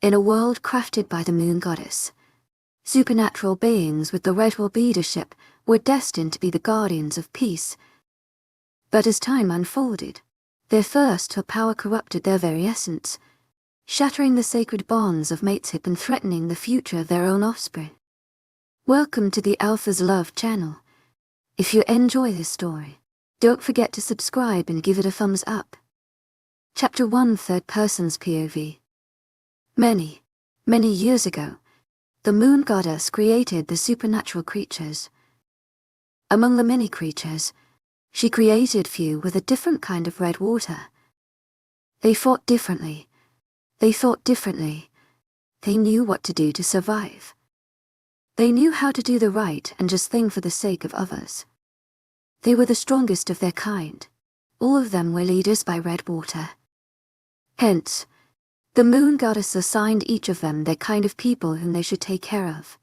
In a world crafted by the moon goddess, supernatural beings with the Redwolf leadership were destined to be the guardians of peace. But as time unfolded, their thirst for power corrupted their very essence, shattering the sacred bonds of mateship and threatening the future of their own offspring. Welcome to the Alpha's Love channel. If you enjoy this story, don't forget to subscribe and give it a thumbs up. Chapter 1, Third Person's POV. Many, many years ago, the moon goddess created the supernatural creatures. Among the many creatures, she created few with a different kind of red water. They fought differently. They thought differently. They knew what to do to survive. They knew how to do the right and just thing for the sake of others. They were the strongest of their kind. All of them were leaders by red water. Hence, the moon goddess assigned each of them their kind of people whom they should take care of.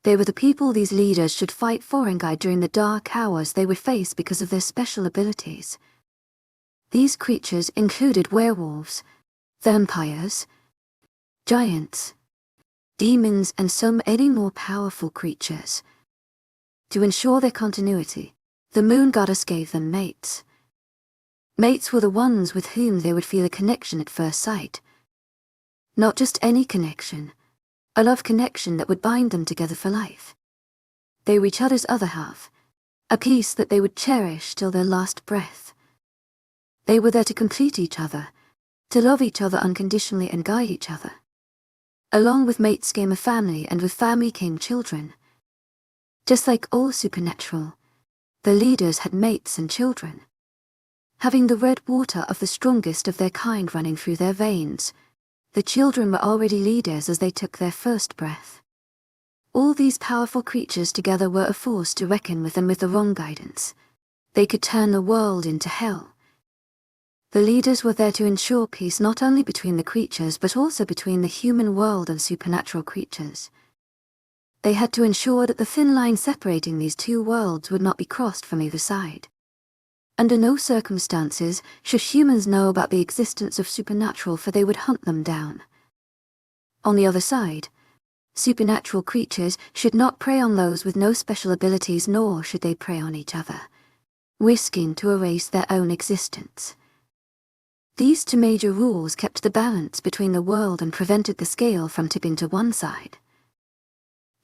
They were the people these leaders should fight for and guide during the dark hours they would face because of their special abilities. These creatures included werewolves, vampires, giants, demons, and so many more powerful creatures. To ensure their continuity, the moon goddess gave them mates. Mates were the ones with whom they would feel a connection at first sight. Not just any connection, a love connection that would bind them together for life. They were each other's other half, a piece that they would cherish till their last breath. They were there to complete each other, to love each other unconditionally and guide each other. Along with mates came a family, and with family came children. Just like all supernatural, the leaders had mates and children. Having the red water of the strongest of their kind running through their veins, the children were already leaders as they took their first breath. All these powerful creatures together were a force to reckon with, and with the wrong guidance, they could turn the world into hell. The leaders were there to ensure peace not only between the creatures but also between the human world and supernatural creatures. They had to ensure that the thin line separating these two worlds would not be crossed from either side. Under no circumstances should humans know about the existence of supernatural, for they would hunt them down. On the other side, supernatural creatures should not prey on those with no special abilities, nor should they prey on each other, risking to erase their own existence. These two major rules kept the balance between the world and prevented the scale from tipping to one side.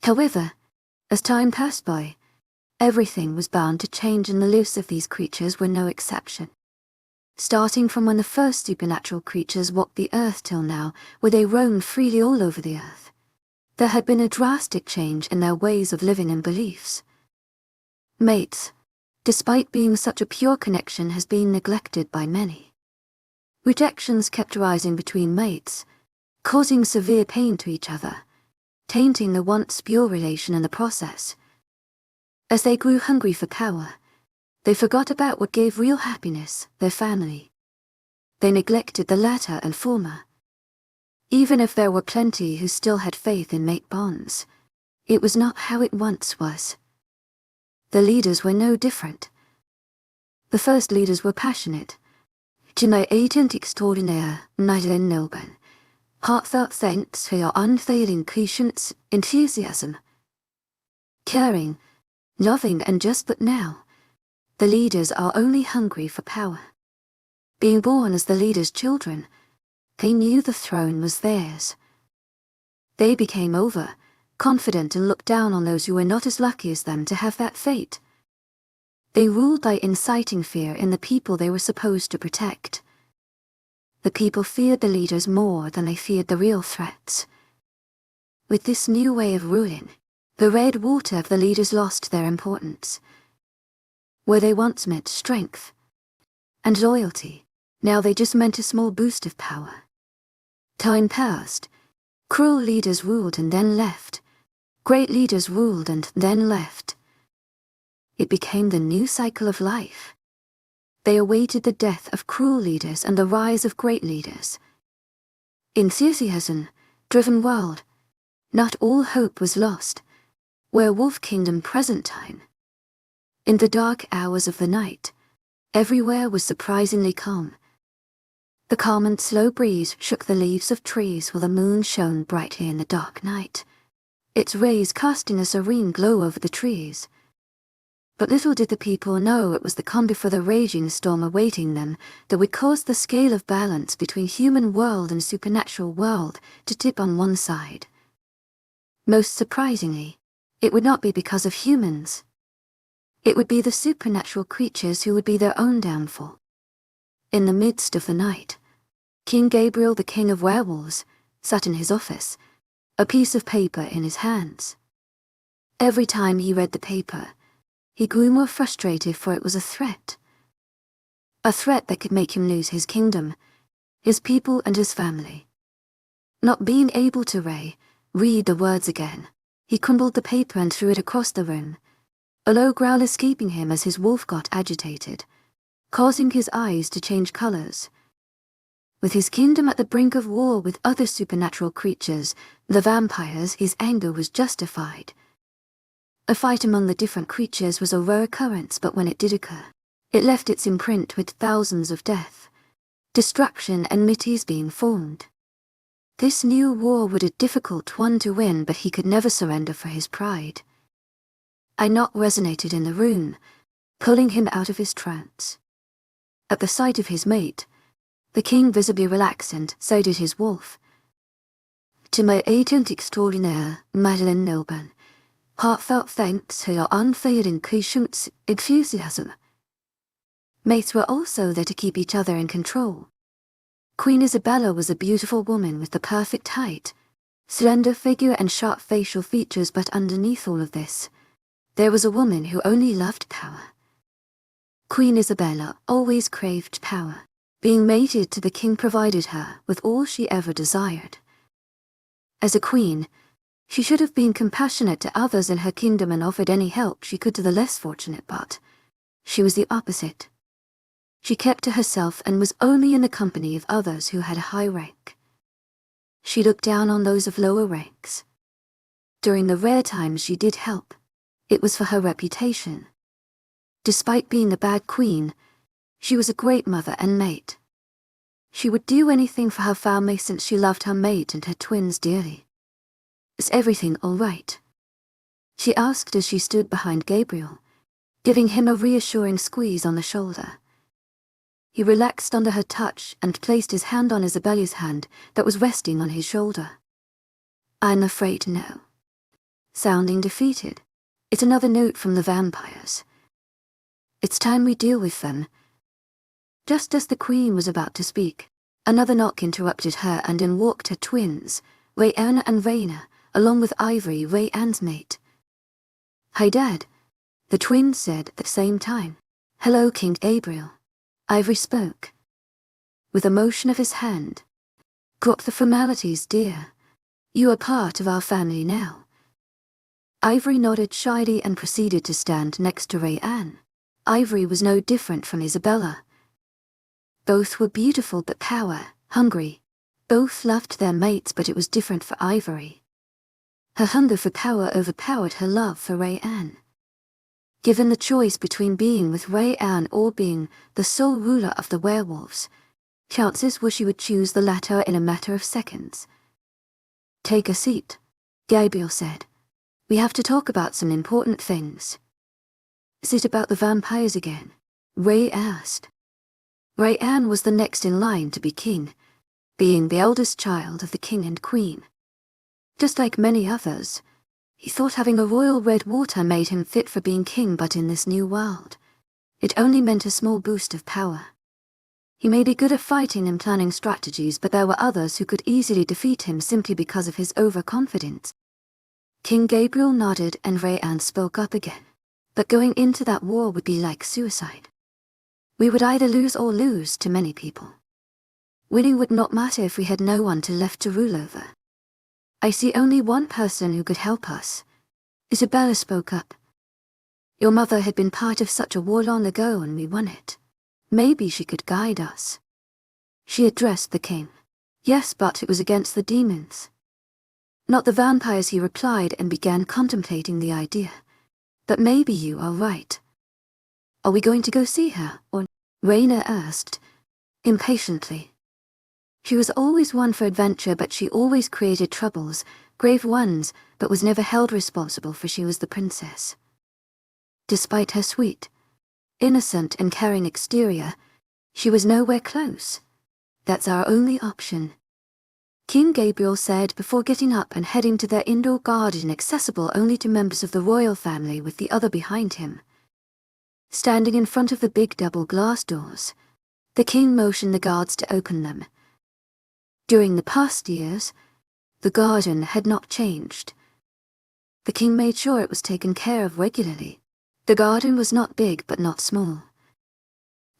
However, as time passed by, everything was bound to change, and the lives of these creatures were no exception. Starting from when the first supernatural creatures walked the earth till now, where they roamed freely all over the earth, there had been a drastic change in their ways of living and beliefs. Mates, despite being such a pure connection, has been neglected by many. Rejections kept rising between mates, causing severe pain to each other, tainting the once pure relation in the process. As they grew hungry for power, they forgot about what gave real happiness, their family. They neglected the latter and former. Even if there were plenty who still had faith in mate bonds, it was not how it once was. The leaders were no different. The first leaders were passionate. Agent extraordinaire, Nigel Nilban. Heartfelt thanks for your unfailing patience, enthusiasm. Caring, loving, and just. But now, the leaders are only hungry for power. Being born as the leaders' children, they knew the throne was theirs. They became confident and looked down on those who were not as lucky as them to have that fate. They ruled by inciting fear in the people they were supposed to protect. The people feared the leaders more than they feared the real threats. With this new way of ruling, the red water of the leaders lost their importance. Where they once meant strength and loyalty, now they just meant a small boost of power. Time passed. Cruel leaders ruled and then left. Great leaders ruled and then left. It became the new cycle of life. They awaited the death of cruel leaders and the rise of great leaders. Enthusiasm-driven world. Not all hope was lost. Werewolf Kingdom present time. In the dark hours of the night, everywhere was surprisingly calm. The calm and slow breeze shook the leaves of trees while the moon shone brightly in the dark night, its rays casting a serene glow over the trees. But little did the people know it was the calm before the raging storm awaiting them that would cause the scale of balance between human world and supernatural world to tip on one side. Most surprisingly, it would not be because of humans. It would be the supernatural creatures who would be their own downfall. In the midst of the night, King Gabriel, the king of werewolves, sat in his office, a piece of paper in his hands. Every time he read the paper, he grew more frustrated, for it was a threat. A threat that could make him lose his kingdom, his people and his family. Not being able to read the words again, he crumbled the paper and threw it across the room, a low growl escaping him as his wolf got agitated, causing his eyes to change colors. With his kingdom at the brink of war with other supernatural creatures, the vampires, his anger was justified. A fight among the different creatures was a rare occurrence, but when it did occur, it left its imprint with thousands of death, destruction and mities being formed. This new war was a difficult one to win, but he could never surrender for his pride. A knock resonated in the room, pulling him out of his trance. At the sight of his mate, the king visibly relaxed, and so did his wolf. To my agent extraordinaire, Madeleine Nilban, heartfelt thanks for your unfailing patience, enthusiasm. Mates were also there to keep each other in control. Queen Isabella was a beautiful woman with the perfect height, slender figure and sharp facial features, but underneath all of this, there was a woman who only loved power. Queen Isabella always craved power. Being mated to the king provided her with all she ever desired. As a queen, she should have been compassionate to others in her kingdom and offered any help she could to the less fortunate, but she was the opposite. She kept to herself and was only in the company of others who had a high rank. She looked down on those of lower ranks. During the rare times she did help, it was for her reputation. Despite being a bad queen, she was a great mother and mate. She would do anything for her family since she loved her mate and her twins dearly. Is everything all right? She asked as she stood behind Gabriel, giving him a reassuring squeeze on the shoulder. He relaxed under her touch and placed his hand on Isabella's hand that was resting on his shoulder. I'm afraid no. Sounding defeated, it's another note from the vampires. It's time we deal with them. Just as the queen was about to speak, another knock interrupted her, and in walked her twins, Rayanne and Raina, along with Ivory, Rayanne's mate. Hi, Dad, the twins said at the same time. Hello, King Gabriel. Ivory spoke. With a motion of his hand. Drop the formalities, dear. You are part of our family now. Ivory nodded shyly and proceeded to stand next to Rayanne. Ivory was no different from Isabella. Both were beautiful but power-hungry. Both loved their mates, but it was different for Ivory. Her hunger for power overpowered her love for Rayanne. Given the choice between being with Rayanne or being the sole ruler of the werewolves, chances were she would choose the latter in a matter of seconds. Take a seat, Gabriel said. We have to talk about some important things. Is it about the vampires again? Ray asked. Rayanne was the next in line to be king, being the eldest child of the king and queen. Just like many others, he thought having a royal red water made him fit for being king, but in this new world, it only meant a small boost of power. He may be good at fighting and planning strategies, but there were others who could easily defeat him simply because of his overconfidence. King Gabriel nodded and Rayanne spoke up again. But going into that war would be like suicide. We would either lose or lose to many people. Winning would not matter if we had no one left to rule over. I see only one person who could help us. Isabella spoke up. Your mother had been part of such a war long ago and we won it. Maybe she could guide us. She addressed the king. Yes, but it was against the demons. Not the vampires, he replied and began contemplating the idea. But maybe you are right. Are we going to go see her, or? Raina asked, impatiently. She was always one for adventure, but she always created troubles, grave ones, but was never held responsible, for she was the princess. Despite her sweet, innocent and caring exterior, she was nowhere close. That's our only option, King Gabriel said before getting up and heading to their indoor garden, accessible only to members of the royal family, with the other behind him. Standing in front of the big double glass doors, the king motioned the guards to open them. During the past years, the garden had not changed. The king made sure it was taken care of regularly. The garden was not big but not small.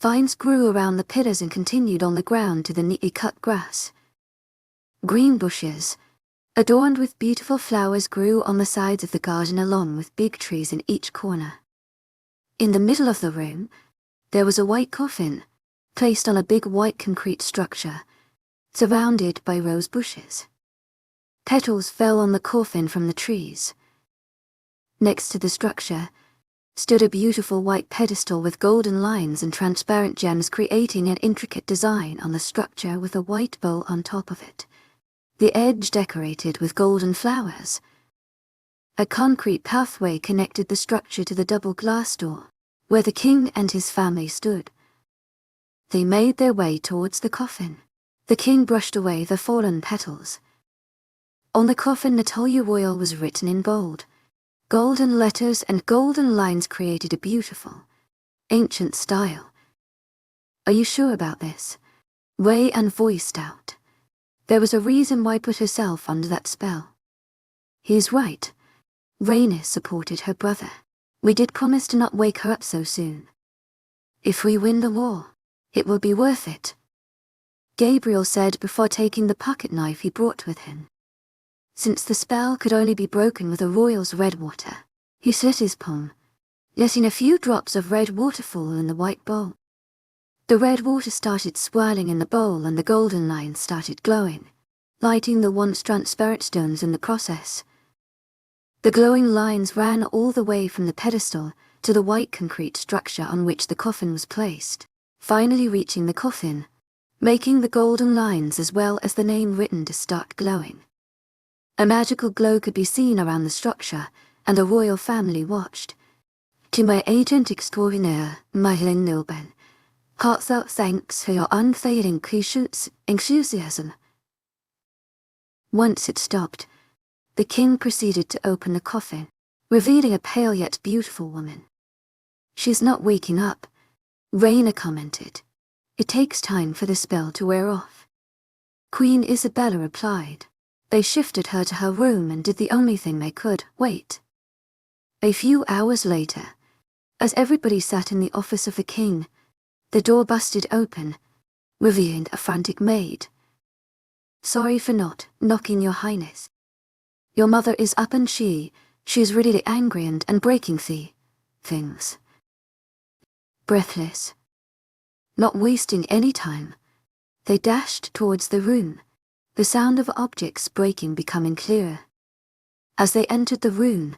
Vines grew around the pillars and continued on the ground to the neatly cut grass. Green bushes, adorned with beautiful flowers, grew on the sides of the garden along with big trees in each corner. In the middle of the room, there was a white coffin, placed on a big white concrete structure, surrounded by rose bushes. Petals fell on the coffin from the trees. Next to the structure stood a beautiful white pedestal with golden lines and transparent gems, creating an intricate design on the structure with a white bowl on top of it, the edge decorated with golden flowers. A concrete pathway connected the structure to the double glass door, where the king and his family stood. They made their way towards the coffin. The king brushed away the fallen petals. On the coffin, Natalia Royal was written in bold. Golden letters and golden lines created a beautiful, ancient style. "Are you sure about this?" Ray Ann voiced out. There was a reason why put herself under that spell. "He's right." Rhaenys supported her brother. "We did promise to not wake her up so soon. If we win the war, it will be worth it," Gabriel said before taking the pocket knife he brought with him. Since the spell could only be broken with a royal's red water, he slit his palm, letting a few drops of red water fall in the white bowl. The red water started swirling in the bowl and the golden lines started glowing, lighting the once transparent stones in the process. The glowing lines ran all the way from the pedestal to the white concrete structure on which the coffin was placed, finally reaching the coffin, making the golden lines as well as the name written to start glowing. A magical glow could be seen around the structure, and the royal family watched. "To my agent extraordinaire, Madeline Nilben, heartfelt thanks for your unfailing enthusiasm." Once it stopped, the king proceeded to open the coffin, revealing a pale yet beautiful woman. "She's not waking up," Rhaena commented. "It takes time for the spell to wear off." Queen Isabella replied. They shifted her to her room and did the only thing they could: wait. A few hours later, as everybody sat in the office of the king, the door busted open, revealing a frantic maid. "Sorry for not knocking, your highness. Your mother is up and she's really angry and breaking things." Breathless, not wasting any time, they dashed towards the room, the sound of objects breaking becoming clearer. As they entered the room,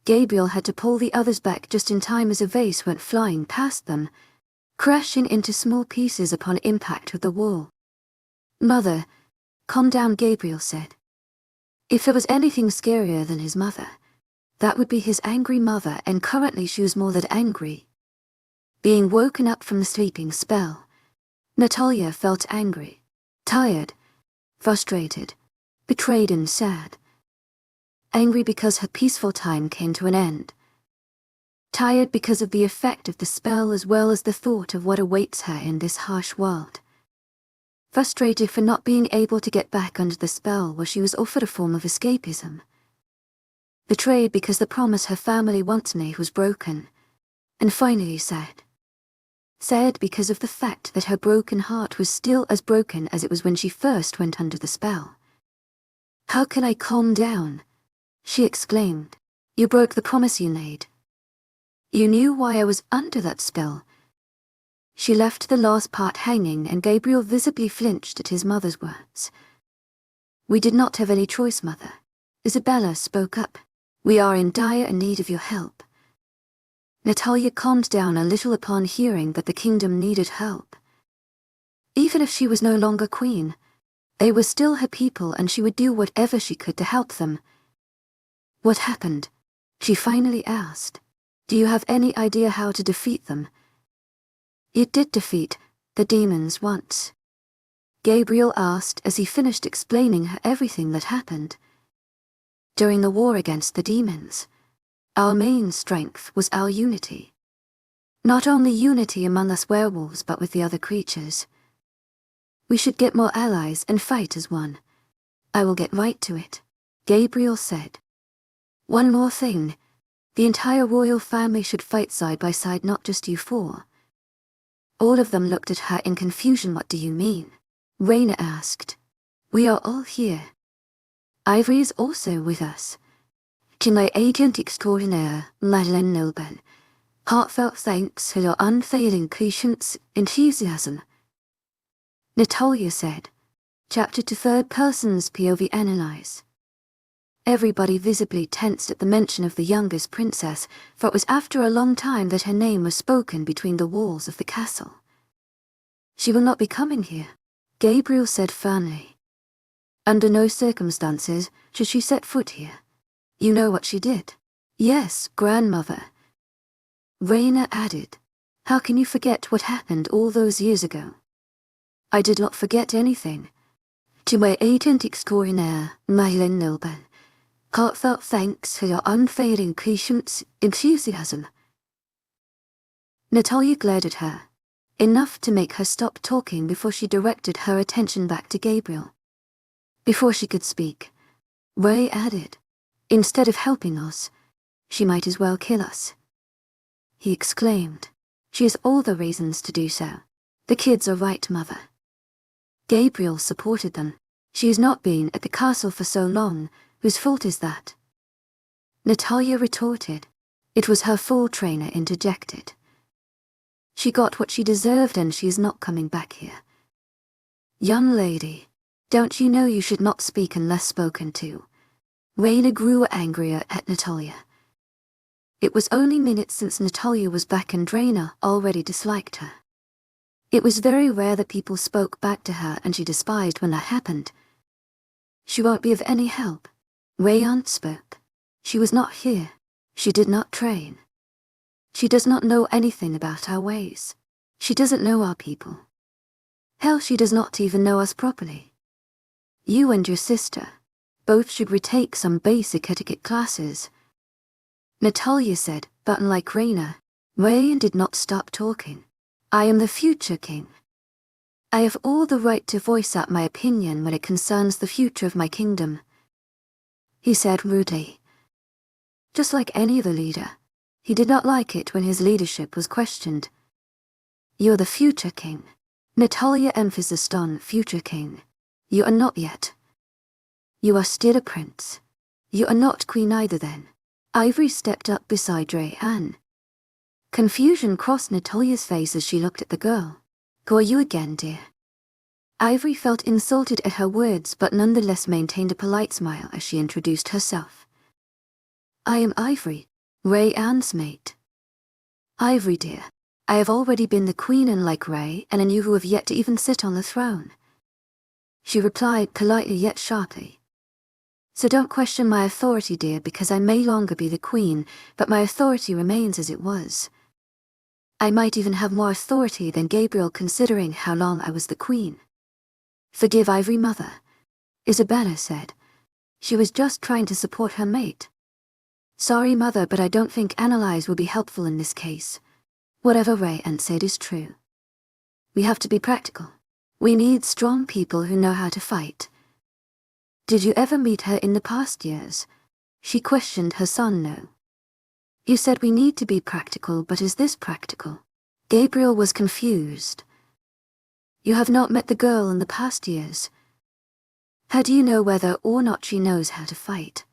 Gabriel had to pull the others back just in time as a vase went flying past them, crashing into small pieces upon impact with the wall. "Mother, calm down," Gabriel said. If there was anything scarier than his mother, that would be his angry mother, and currently she was more than angry. Being woken up from the sleeping spell, Natalia felt angry, tired, frustrated, betrayed and sad. Angry because her peaceful time came to an end. Tired because of the effect of the spell as well as the thought of what awaits her in this harsh world. Frustrated for not being able to get back under the spell where she was offered a form of escapism. Betrayed because the promise her family once made was broken. And finally sad. Sad because of the fact that her broken heart was still as broken as it was when she first went under the spell. "How can I calm down?" she exclaimed. "You broke the promise you made. You knew why I was under that spell." She left the last part hanging, and Gabriel visibly flinched at his mother's words. "We did not have any choice, Mother," Isabella spoke up. "We are in dire need of your help." Natalia calmed down a little upon hearing that the kingdom needed help. Even if she was no longer queen, They were still her people and she would do whatever she could to help them. What happened? She finally asked. Do you have any idea how to defeat them? You did defeat the demons once, Gabriel asked as he finished explaining her everything that happened. During the war against the demons, our main strength was our unity. Not only unity among us werewolves but with the other creatures. We should get more allies and fight as one. I will get right to it, Gabriel said. One more thing. The entire royal family should fight side by side, not just you four. All of them looked at her in confusion. What do you mean? Raina asked. We are all here. Ivory is also with us. To my agent extraordinaire, Madeleine, heartfelt thanks for your unfailing patience, enthusiasm. Natalia said. Chapter to third person's POV analyze. Everybody visibly tensed at the mention of the youngest princess, for it was after a long time that her name was spoken between the walls of the castle. She will not be coming here, Gabriel said firmly. Under no circumstances should she set foot here. You know what she did? Yes, grandmother. Raina added. How can you forget what happened all those years ago? I did not forget anything. To my agent extraordinaire, Madeleine, heartfelt thanks for your unfailing patience, enthusiasm. Natalia glared at her, enough to make her stop talking before she directed her attention back to Gabriel. Before she could speak, Ray added, instead of helping us, she might as well kill us. He exclaimed, she has all the reasons to do so. The kids are right, mother. Gabriel supported them. She has not been at the castle for so long. Whose fault is that? Natalia retorted. It was her full trainer interjected. She got what she deserved and she is not coming back here. Young lady, don't you know you should not speak unless spoken to? Raina grew angrier at Natalia. It was only minutes since Natalia was back and Raina already disliked her. It was very rare that people spoke back to her and she despised when that happened. She won't be of any help. Rayan spoke. She was not here. She did not train. She does not know anything about our ways. She doesn't know our people. Hell, she does not even know us properly. You and your sister both should retake some basic etiquette classes. Natalia said, but unlike Raina, Rayan did not stop talking. I am the future king. I have all the right to voice out my opinion when it concerns the future of my kingdom, he said rudely. Just like any other leader, he did not like it when his leadership was questioned. You're the future king. Natalia emphasized on future king. You are not yet. You are still a prince. You are not queen either then. Ivory stepped up beside Rayan. Confusion crossed Natalia's face as she looked at the girl. Who are you again, dear? Ivory felt insulted at her words but nonetheless maintained a polite smile as she introduced herself. I am Ivory, Rayan's mate. Ivory, dear, I have already been the queen unlike Ray and you who have yet to even sit on the throne. She replied politely yet sharply. So don't question my authority, dear, because I may longer be the queen, but my authority remains as it was. I might even have more authority than Gabriel considering how long I was the queen. Forgive Ivory, mother, Isabella said. She was just trying to support her mate. Sorry, mother, but I don't think analyze will be helpful in this case. Whatever Rayan said is true. We have to be practical. We need strong people who know how to fight. Did you ever meet her in the past years? She questioned her son. No. You said we need to be practical, but is this practical? Gabriel was confused. You have not met the girl in the past years. How do you know whether or not she knows how to fight?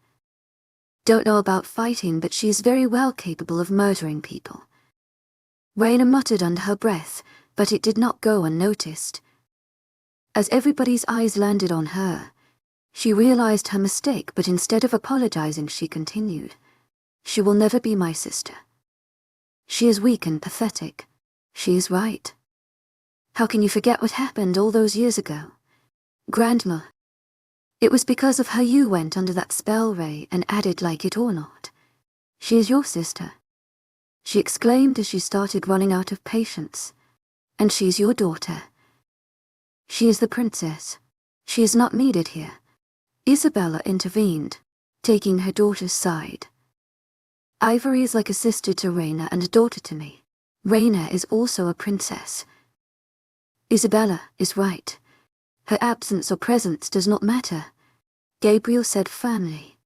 Don't know about fighting, but she is very well capable of murdering people. Raina muttered under her breath, but it did not go unnoticed. As everybody's eyes landed on her, she realized her mistake, but instead of apologizing, she continued. She will never be my sister. She is weak and pathetic. She is right. How can you forget what happened all those years ago? Grandma. It was because of her you went under that spell, Ray, and added like it or not. She is your sister, she exclaimed as she started running out of patience. And she's your daughter. She is the princess. She is not needed here. Isabella intervened, taking her daughter's side. Ivory is like a sister to Raina and a daughter to me. Raina is also a princess. Isabella is right. Her absence or presence does not matter, Gabriel said firmly.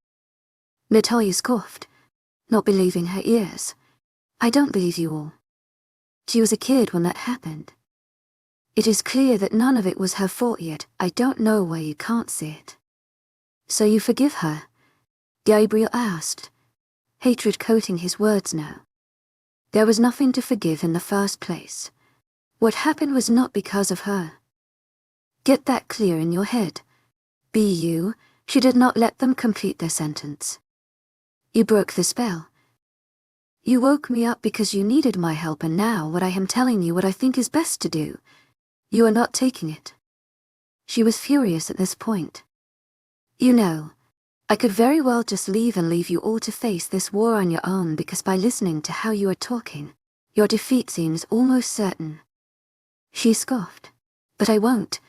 Natalia scoffed, not believing her ears. I don't believe you all. She was a kid when that happened. It is clear that none of it was her fault, yet I don't know why you can't see it. So you forgive her? Gabriel asked, hatred coating his words now. There was nothing to forgive in the first place. What happened was not because of her. Get that clear in your head. She did not let them complete their sentence. You broke the spell. You woke me up because you needed my help, and now what I am telling you what I think is best to do. You are not taking it. She was furious at this point. You know, I could very well just leave and leave you all to face this war on your own, because by listening to how you are talking, your defeat seems almost certain. She scoffed. But I won't.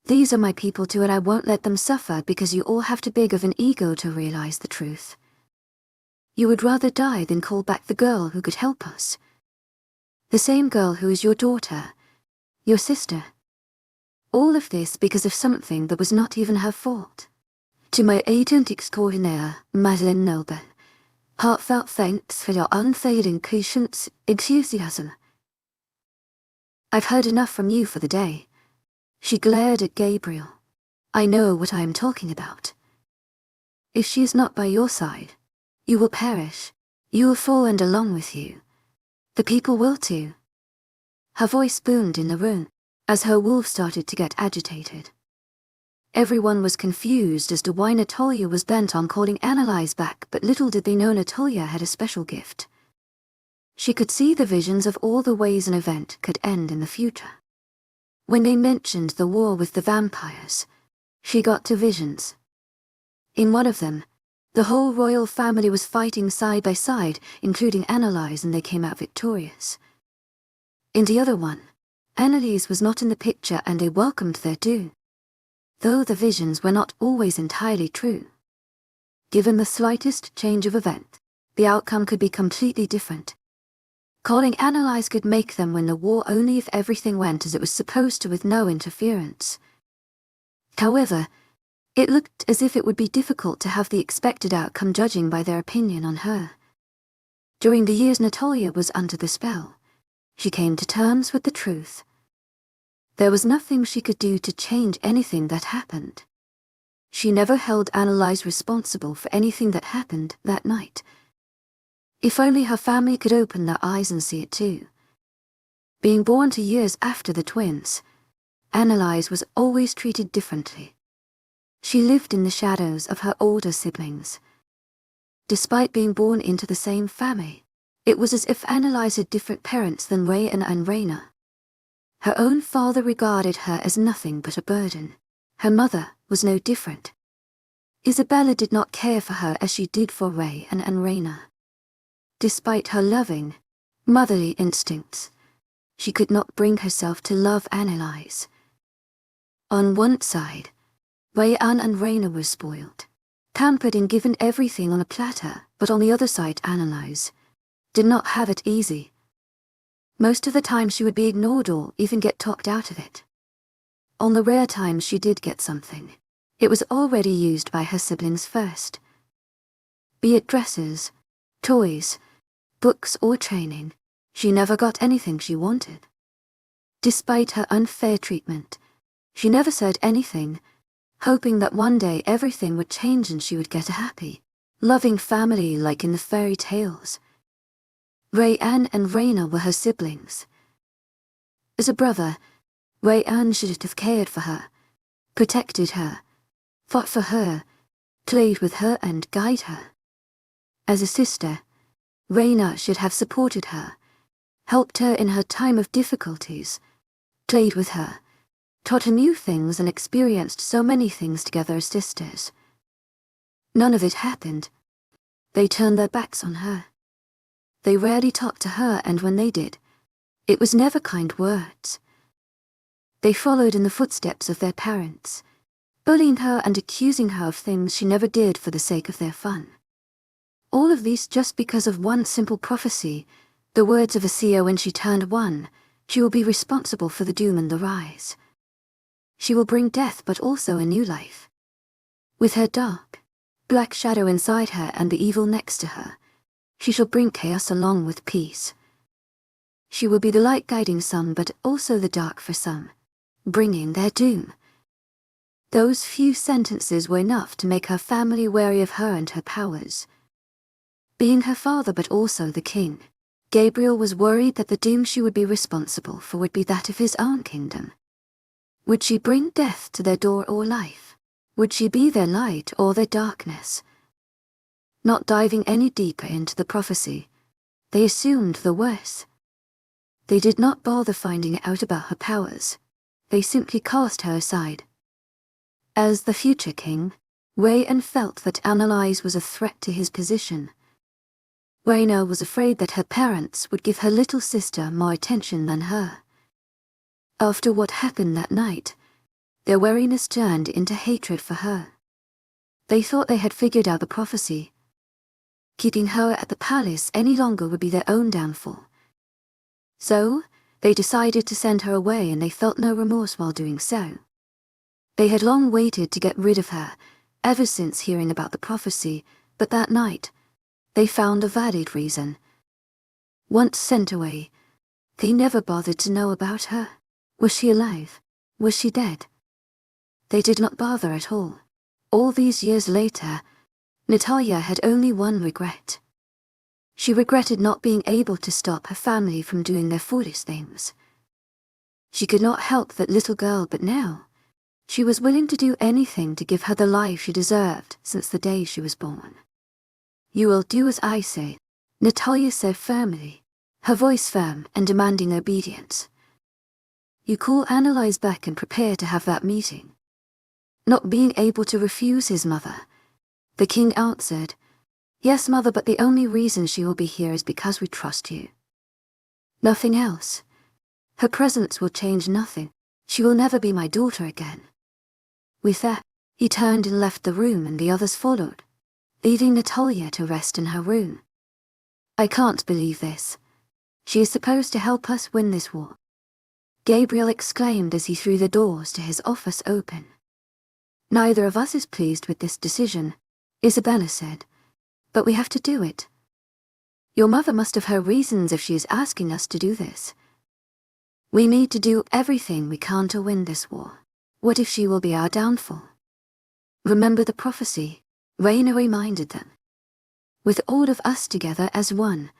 These are my people too, and I won't let them suffer because you all have too big of an ego to realize the truth. You would rather die than call back the girl who could help us. The same girl who is your daughter, your sister. All of this because of something that was not even her fault. To my agent extraordinaire, Madeleine Noble, heartfelt thanks for your unfailing patience, enthusiasm. I've heard enough from you for the day. She glared at Gabriel. I know what I am talking about. If she is not by your side, you will perish. You will fall, and along with you, the people will too. Her voice boomed in the room as her wolf started to get agitated. Everyone was confused as to why Natalia was bent on calling Annalise back, but little did they know Natalia had a special gift. She could see the visions of all the ways an event could end in the future. When they mentioned the war with the vampires, she got to visions. In one of them, the whole royal family was fighting side by side, including Annalise, and they came out victorious. In the other one, Annalise was not in the picture, and they welcomed their due. Though the visions were not always entirely true. Given the slightest change of event, the outcome could be completely different. Calling Annalise could make them win the war only if everything went as it was supposed to, with no interference. However, it looked as if it would be difficult to have the expected outcome, judging by their opinion on her. During the years Natalia was under the spell, she came to terms with the truth. There was nothing she could do to change anything that happened. She never held Annalise responsible for anything that happened that night. If only her family could open their eyes and see it too. Being born 2 years after the twins, Annalise was always treated differently. She lived in the shadows of her older siblings. Despite being born into the same family, it was as if Annalise had different parents than Ray and Raina. Her own father regarded her as nothing but a burden. Her mother was no different. Isabella did not care for her as she did for Ray and Raina. Despite her loving, motherly instincts, she could not bring herself to love Annalise. On one side, Ray and Raina were spoiled, pampered and given everything on a platter, but on the other side Annalise did not have it easy. Most of the time she would be ignored or even get talked out of it. On the rare times she did get something, it was already used by her siblings first. Be it dresses, toys, books or training, she never got anything she wanted. Despite her unfair treatment, she never said anything, hoping that one day everything would change and she would get a happy, loving family like in the fairy tales. Ray-Ann and Raina were her siblings. As a brother, Ray-Ann should have cared for her, protected her, fought for her, played with her and guided her. As a sister, Raina should have supported her, helped her in her time of difficulties, played with her, taught her new things and experienced so many things together as sisters. None of it happened. They turned their backs on her. They rarely talked to her, and when they did, it was never kind words. They followed in the footsteps of their parents, bullying her and accusing her of things she never did for the sake of their fun. All of these just because of one simple prophecy, the words of a seer when she turned 1, she will be responsible for the doom and the rise. She will bring death but also a new life. With her dark, black shadow inside her and the evil next to her, she shall bring chaos along with peace. She will be the light guiding some but also the dark for some, bringing their doom. Those few sentences were enough to make her family wary of her and her powers. Being her father but also the king, Gabriel was worried that the doom she would be responsible for would be that of his own kingdom. Would she bring death to their door or life? Would she be their light or their darkness? Not diving any deeper into the prophecy, they assumed the worst. They did not bother finding out about her powers. They simply cast her aside. As the future king, Rayan felt that Annalise was a threat to his position. Raina was afraid that her parents would give her little sister more attention than her. After what happened that night, their wariness turned into hatred for her. They thought they had figured out the prophecy. Keeping her at the palace any longer would be their own downfall. So, they decided to send her away, and they felt no remorse while doing so. They had long waited to get rid of her, ever since hearing about the prophecy, but that night, they found a valid reason. Once sent away, they never bothered to know about her. Was she alive? Was she dead? They did not bother at all. All these years later, Natalia had only one regret. She regretted not being able to stop her family from doing their foolish things. She could not help that little girl, but now, she was willing to do anything to give her the life she deserved since the day she was born. "You will do as I say," Natalia said firmly, her voice firm and demanding obedience. "You call Annalise back and prepare to have that meeting." Not being able to refuse his mother, the king answered, "Yes, mother, but the only reason she will be here is because we trust you. Nothing else. Her presence will change nothing. She will never be my daughter again." With that, he turned and left the room, and the others followed, leaving Natalia to rest in her room. "I can't believe this. She is supposed to help us win this war," Gabriel exclaimed as he threw the doors to his office open. "Neither of us is pleased with this decision," Isabella said, "but we have to do it. Your mother must have her reasons if she is asking us to do this. We need to do everything we can to win this war. What if she will be our downfall?" "Remember the prophecy," Raina reminded them. "With all of us together as one,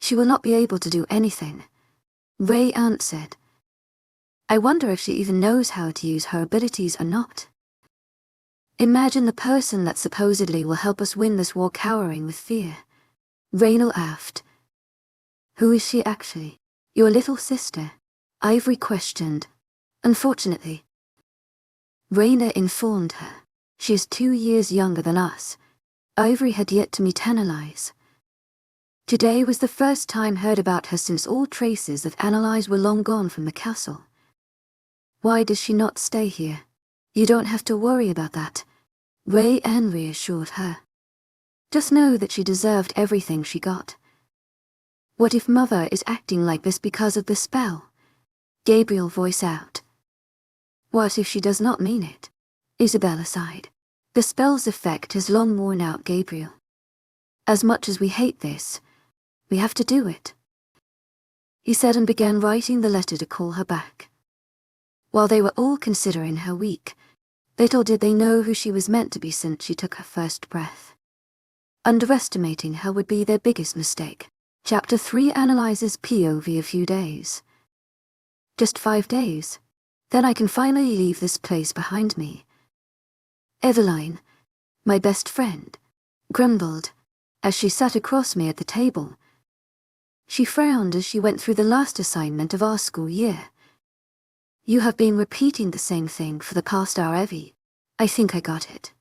she will not be able to do anything," Ray answered. "I wonder if she even knows how to use her abilities or not. Imagine the person that supposedly will help us win this war cowering with fear," Raynal asked. "Who is she actually?" "Your little sister," Ivory questioned. "Unfortunately," Raina informed her, "she is 2 years younger than us." Ivory had yet to meet Annalise. Today was the first time heard about her since all traces of Annalise were long gone from the castle. "Why does she not stay here?" "You don't have to worry about that," Rayan reassured her. "Just know that she deserved everything she got." "What if Mother is acting like this because of the spell?" Gabriel voiced out. "What if she does not mean it?" Isabella sighed. "The spell's effect has long worn out, Gabriel. As much as we hate this, we have to do it," he said, and began writing the letter to call her back. While they were all considering her weak, little did they know who she was meant to be since she took her first breath. Underestimating her would be their biggest mistake. Chapter 3 analyzes POV a few days. "Just 5 days. Then I can finally leave this place behind me." Eveline, my best friend, grumbled as she sat across me at the table. She frowned as she went through the last assignment of our school year. You have been repeating the same thing for the past hour, Evie. I think I got it.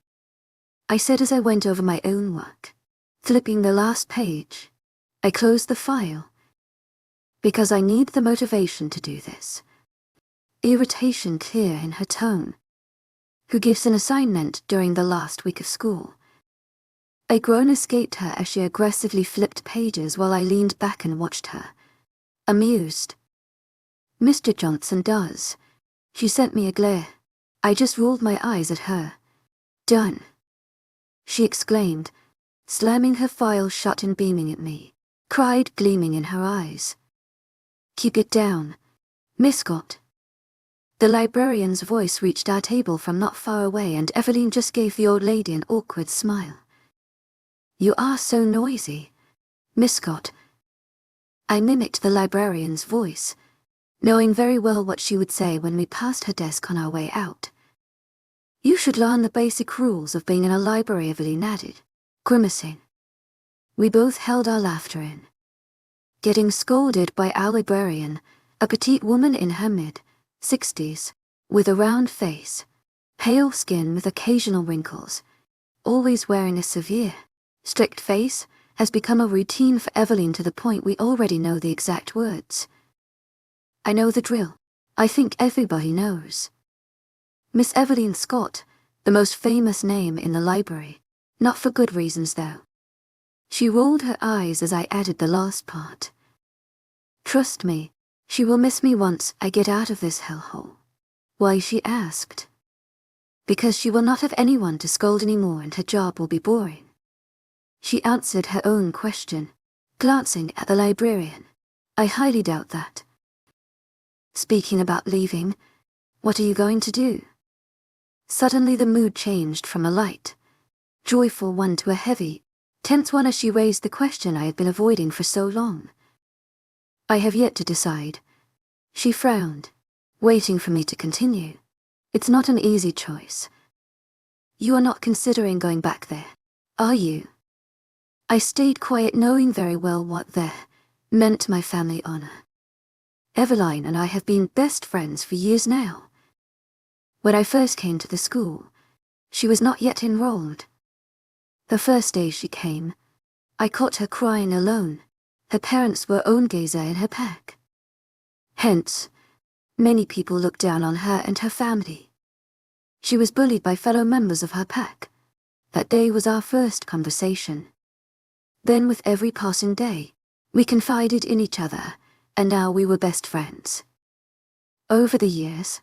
I said as I went over my own work. Flipping the last page, I closed the file. Because I need the motivation to do this. Irritation clear in her tone. Who gives an assignment during the last week of school? A groan escaped her as she aggressively flipped pages while I leaned back and watched her. Amused. Mr. Johnson does. She sent me a glare. I just rolled my eyes at her. Done. She exclaimed, slamming her file shut and beaming at me, pride gleaming in her eyes. Keep it down, Miss Scott. The librarian's voice reached our table from not far away, and Evelyn just gave the old lady an awkward smile. You are so noisy, Miss Scott. I mimicked the librarian's voice, knowing very well what she would say when we passed her desk on our way out. You should learn the basic rules of being in a library, Evelyn added, grimacing. We both held our laughter in. Getting scolded by our librarian, a petite woman in her mid-60s, with a round face, pale skin with occasional wrinkles, always wearing a severe, strict face, has become a routine for Evelyn to the point we already know the exact words. I know the drill. I think everybody knows. Miss Evelyn Scott, the most famous name in the library, not for good reasons though. She rolled her eyes as I added the last part. Trust me, she will miss me once I get out of this hellhole. Why, she asked. Because she will not have anyone to scold anymore and her job will be boring. She answered her own question, glancing at the librarian. I highly doubt that. Speaking about leaving, what are you going to do? Suddenly the mood changed from a light, joyful one to a heavy, tense one as she raised the question I had been avoiding for so long. I have yet to decide. She frowned, waiting for me to continue. It's not an easy choice. You are not considering going back there, are you? I stayed quiet, knowing very well what there meant to my family honor. Eveline and I have been best friends for years now. When I first came to the school, she was not yet enrolled. The first day she came, I caught her crying alone. Her parents were gazer in her pack. Hence, many people looked down on her and her family. She was bullied by fellow members of her pack. That day was our first conversation. Then with every passing day, we confided in each other, and now we were best friends. Over the years,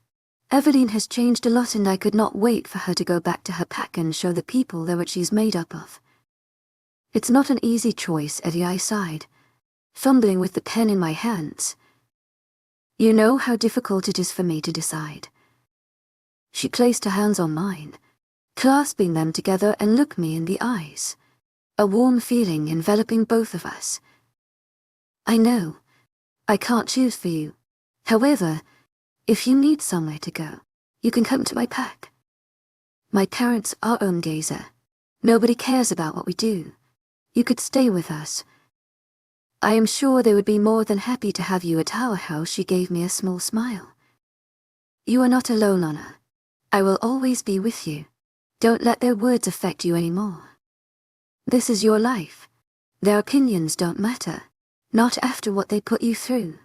Evelyn has changed a lot, and I could not wait for her to go back to her pack and show the people there what she's made up of. It's not an easy choice, Eddie, I sighed, fumbling with the pen in my hands. You know how difficult it is for me to decide. She placed her hands on mine, clasping them together, and looked me in the eyes. A warm feeling enveloping both of us. I know, I can't choose for you. However, if you need somewhere to go, you can come to my pack. My parents are gazer. Nobody cares about what we do. You could stay with us. I am sure they would be more than happy to have you at our house. She gave me a small smile. You are not alone, Anna. I will always be with you. Don't let their words affect you anymore. This is your life. Their opinions don't matter, not after what they put you through.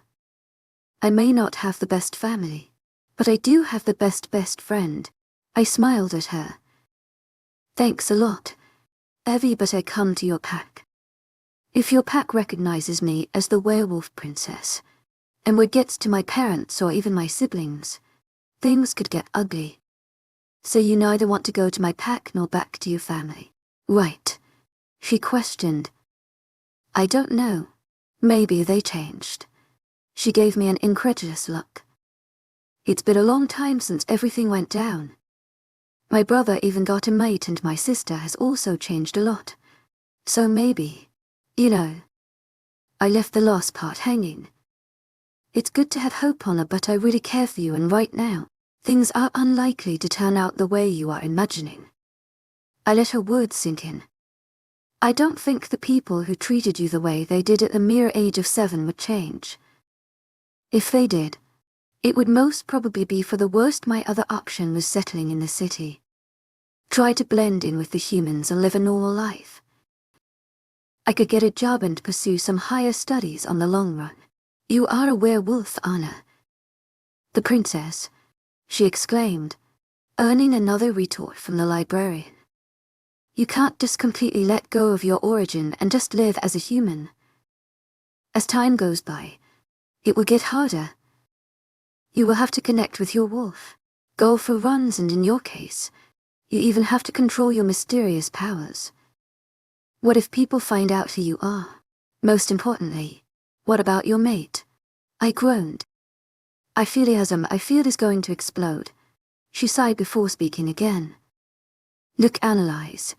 I may not have the best family, but I do have the best friend. I smiled at her. Thanks a lot, Evie, but I come to your pack. If your pack recognizes me as the werewolf princess, and word gets to my parents or even my siblings, things could get ugly. So you neither want to go to my pack nor back to your family, right? She questioned. I don't know. Maybe they changed. She gave me an incredulous look. It's been a long time since everything went down. My brother even got a mate, and my sister has also changed a lot. So maybe, you know. I left the last part hanging. It's good to have hope, Honor, but I really care for you, and right now, things are unlikely to turn out the way you are imagining. I let her words sink in. I don't think the people who treated you the way they did at the mere age of 7 would change. If they did, It would most probably be for the worst. My other option was settling in the city. Try to blend in with the humans and live a normal life. I could get a job and pursue some higher studies on the long run. You are a werewolf, Anna. The princess, she exclaimed, earning another retort from the librarian. You can't just completely let go of your origin and just live as a human. As time goes by, it will get harder. You will have to connect with your wolf, go for runs, and in your case, you even have to control your mysterious powers. What if people find out who you are? Most importantly, what about your mate? I groaned. I feel is going to explode. She sighed before speaking again. Look, Analyze.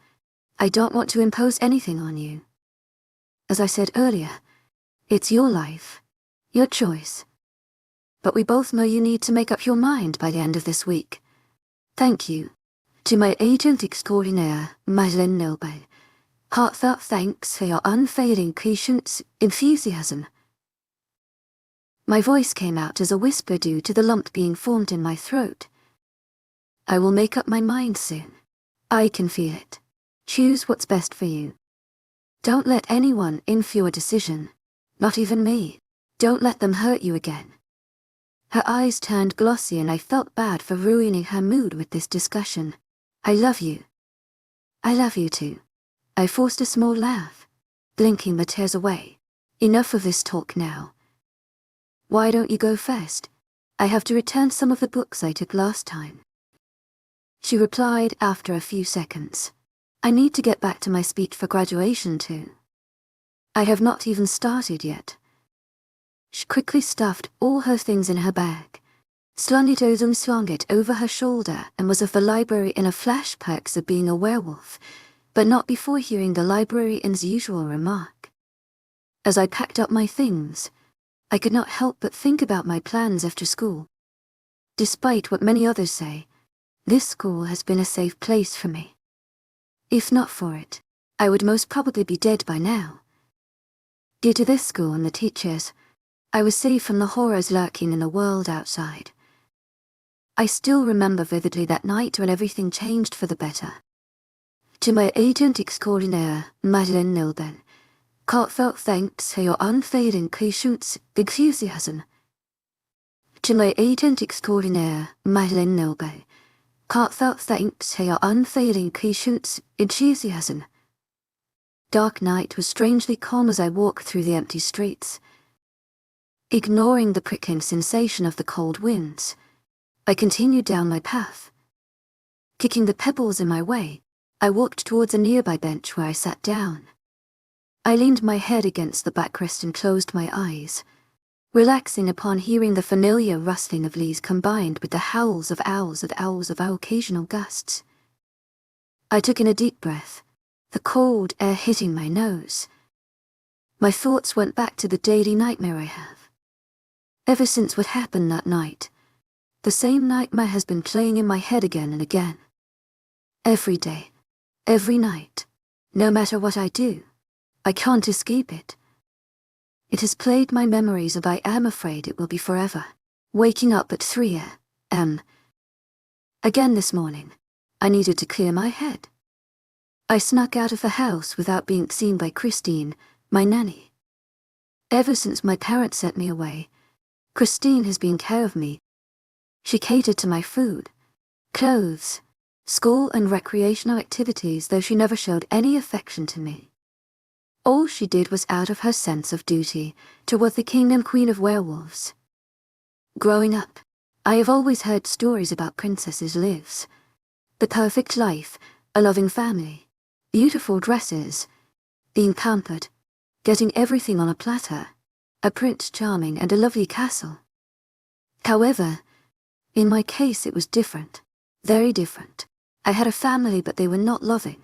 I don't want to impose anything on you. As I said earlier, it's your life, your choice. But we both know you need to make up your mind by the end of this week. Thank you. To my agent extraordinaire, Noble. Heartfelt thanks for your unfailing patience, enthusiasm. My voice came out as a whisper due to the lump being formed in my throat. I will make up my mind soon. I can feel it. Choose what's best for you. Don't let anyone influence your decision. Not even me. Don't let them hurt you again. Her eyes turned glossy and I felt bad for ruining her mood with this discussion. I love you. I love you too. I forced a small laugh, blinking the tears away. Enough of this talk now. Why don't you go first? I have to return some of the books I took last time. She replied after a few seconds. I need to get back to my speech for graduation too. I have not even started yet. She quickly stuffed all her things in her bag, slung it over her shoulder, and was of the library in a flash. Perks of being a werewolf, but not before hearing the librarian's usual remark. As I packed up my things, I could not help but think about my plans after school. Despite what many others say, this school has been a safe place for me. If not for it, I would most probably be dead by now. Due to this school and the teachers, I was safe from the horrors lurking in the world outside. I still remember vividly that night when everything changed for the better. To my agent extraordinaire, Noble, heartfelt thanks for your unfailing patience, enthusiasm. To my agent extraordinaire, Noble, heartfelt thanks for your unfailing patience, enthusiasm. Dark night was strangely calm as I walked through the empty streets. Ignoring the prickling sensation of the cold winds, I continued down my path. Kicking the pebbles in my way, I walked towards a nearby bench where I sat down. I leaned my head against the backrest and closed my eyes, relaxing upon hearing the familiar rustling of leaves combined with the howls of owls of occasional gusts. I took in a deep breath, the cold air hitting my nose. My thoughts went back to the daily nightmare I have. Ever since what happened that night, the same nightmare has been playing in my head again and again. Every day, every night, no matter what I do, I can't escape it. It has plagued my memories and I am afraid it will be forever. Waking up at 3 a.m. Again this morning, I needed to clear my head. I snuck out of the house without being seen by Christine, my nanny. Ever since my parents sent me away, Christine has been care of me. She catered to my food, clothes, school and recreational activities, though she never showed any affection to me. All she did was out of her sense of duty toward the kingdom queen of werewolves. Growing up, I have always heard stories about princesses' lives. The perfect life, a loving family, beautiful dresses, being pampered, getting everything on a platter, a Prince Charming and a lovely castle. However, in my case it was different, very different. I had a family but they were not loving.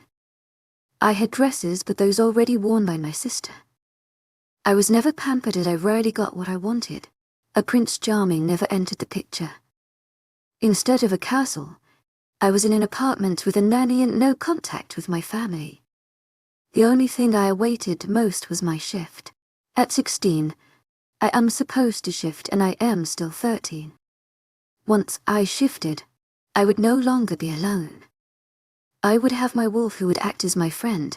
I had dresses but those already worn by my sister. I was never pampered and I rarely got what I wanted. A Prince Charming never entered the picture. Instead of a castle, I was in an apartment with a nanny and no contact with my family. The only thing I awaited most was my shift. At 16, I am supposed to shift and I am still 13. Once I shifted, I would no longer be alone. I would have my wolf who would act as my friend,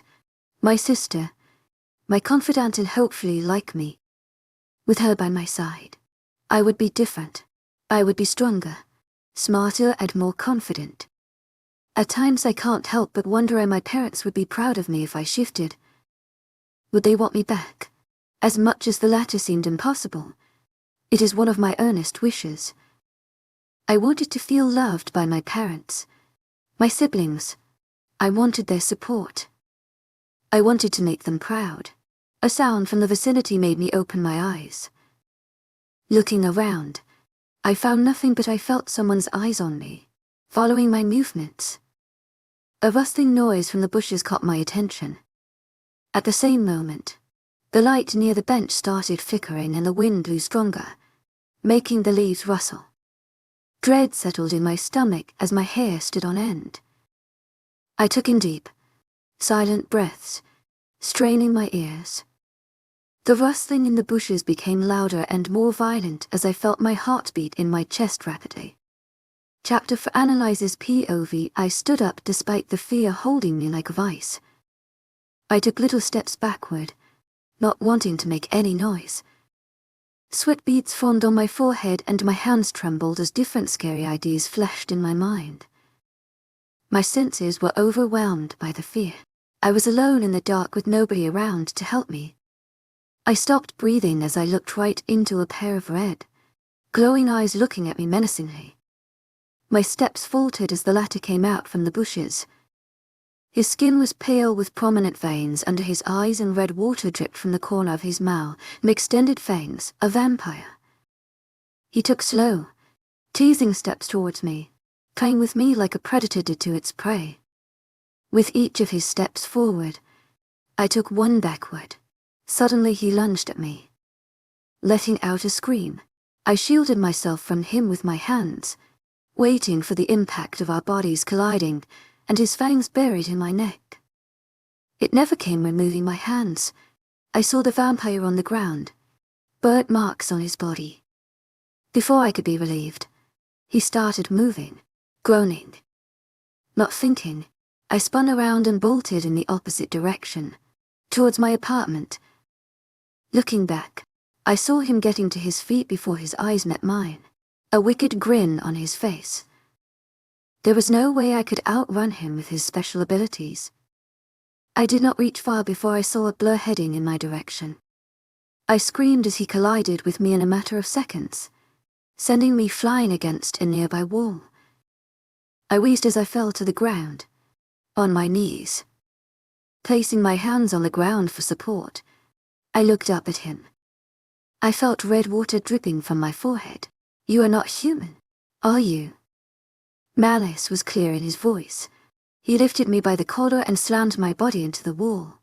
my sister, my confidant, and hopefully like me. With her by my side, I would be different. I would be stronger, smarter, and more confident. At times I can't help but wonder how my parents would be proud of me if I shifted. Would they want me back? As much as the latter seemed impossible, it is one of my earnest wishes. I wanted to feel loved by my parents, my siblings. I wanted their support. I wanted to make them proud. A sound from the vicinity made me open my eyes. Looking around, I found nothing, but I felt someone's eyes on me, following my movements. A rustling noise from the bushes caught my attention. At the same moment, the light near the bench started flickering and the wind blew stronger, making the leaves rustle. Dread settled in my stomach as my hair stood on end. I took in deep, silent breaths, straining my ears. The rustling in the bushes became louder and more violent as I felt my heartbeat in my chest rapidly. Chapter for Analyze's POV. I stood up despite the fear holding me like a vice. I took little steps backward, not wanting to make any noise. Sweat beads formed on my forehead and my hands trembled as different scary ideas flashed in my mind. My senses were overwhelmed by the fear. I was alone in the dark with nobody around to help me. I stopped breathing as I looked right into a pair of red, glowing eyes looking at me menacingly. My steps faltered as the latter came out from the bushes. His skin was pale with prominent veins under his eyes and red water dripped from the corner of his mouth, extended fangs, a vampire. He took slow, teasing steps towards me, playing with me like a predator did to its prey. With each of his steps forward, I took one backward. Suddenly he lunged at me. Letting out a scream, I shielded myself from him with my hands, waiting for the impact of our bodies colliding and his fangs buried in my neck. It never came when moving my hands. I saw the vampire on the ground, burnt marks on his body. Before I could be relieved, he started moving, groaning. Not thinking, I spun around and bolted in the opposite direction, towards my apartment. Looking back, I saw him getting to his feet before his eyes met mine, a wicked grin on his face. There was no way I could outrun him with his special abilities. I did not reach far before I saw a blur heading in my direction. I screamed as he collided with me in a matter of seconds, sending me flying against a nearby wall. I wheezed as I fell to the ground, on my knees. Placing my hands on the ground for support, I looked up at him. I felt red water dripping from my forehead. "You are not human, are you?" Malice was clear in his voice. He lifted me by the collar and slammed my body into the wall.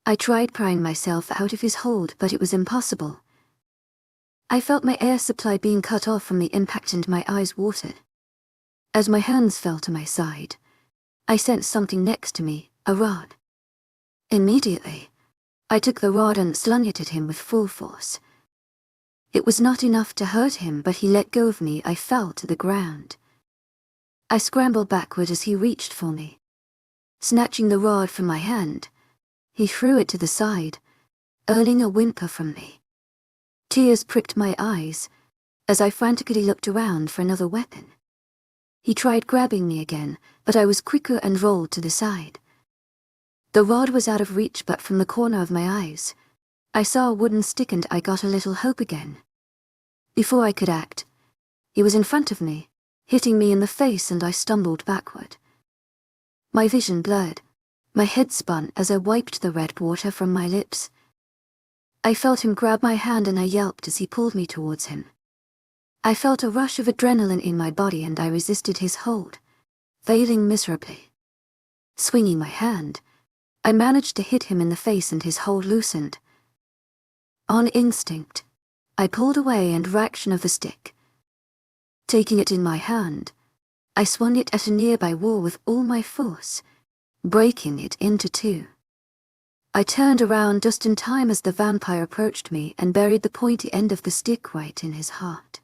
I tried prying myself out of his hold, but it was impossible. I felt my air supply being cut off from the impact and my eyes watered. As my hands fell to my side, I sensed something next to me, a rod. Immediately, I took the rod and slung it at him with full force. It was not enough to hurt him, but he let go of me. I fell to the ground. I scrambled backward as he reached for me. Snatching the rod from my hand, he threw it to the side, earning a whimper from me. Tears pricked my eyes as I frantically looked around for another weapon. He tried grabbing me again, but I was quicker and rolled to the side. The rod was out of reach, but from the corner of my eyes, I saw a wooden stick and I got a little hope again. Before I could act, he was in front of me, hitting me in the face, and I stumbled backward. My vision blurred, my head spun as I wiped the red water from my lips. I felt him grab my hand and I yelped as he pulled me towards him. I felt a rush of adrenaline in my body and I resisted his hold, failing miserably. Swinging my hand, I managed to hit him in the face and his hold loosened. On instinct, I pulled away and fraction of the stick. Taking it in my hand, I swung it at a nearby wall with all my force, breaking it into two. I turned around just in time as the vampire approached me and buried the pointy end of the stick right in his heart.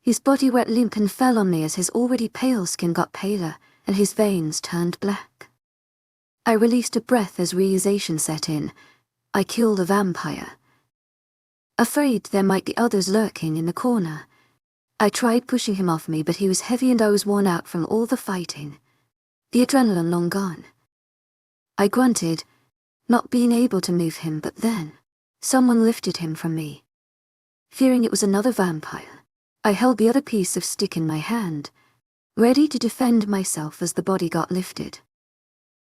His body went limp and fell on me as his already pale skin got paler and his veins turned black. I released a breath as realization set in. I killed a vampire. Afraid there might be others lurking in the corner, I tried pushing him off me, but he was heavy and I was worn out from all the fighting. The adrenaline long gone. I grunted, not being able to move him, but then someone lifted him from me. Fearing it was another vampire, I held the other piece of stick in my hand, ready to defend myself as the body got lifted.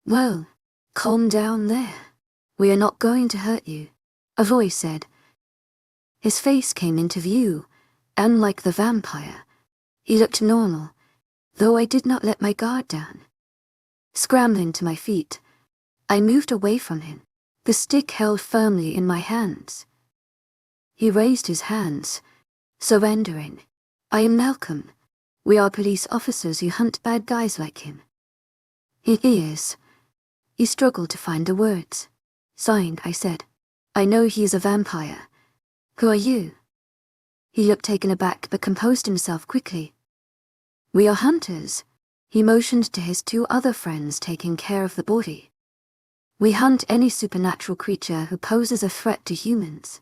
"Well, calm down there. We are not going to hurt you," a voice said. His face came into view. Unlike the vampire, he looked normal, though I did not let my guard down. Scrambling to my feet, I moved away from him, the stick held firmly in my hands. He raised his hands, surrendering. "I am Malcolm. We are police officers who hunt bad guys like him." "He is." He struggled to find the words. "Signed," I said. "I know he is a vampire. Who are you?" He looked taken aback but composed himself quickly. "We are hunters." He motioned to his two other friends taking care of the body. "We hunt any supernatural creature who poses a threat to humans.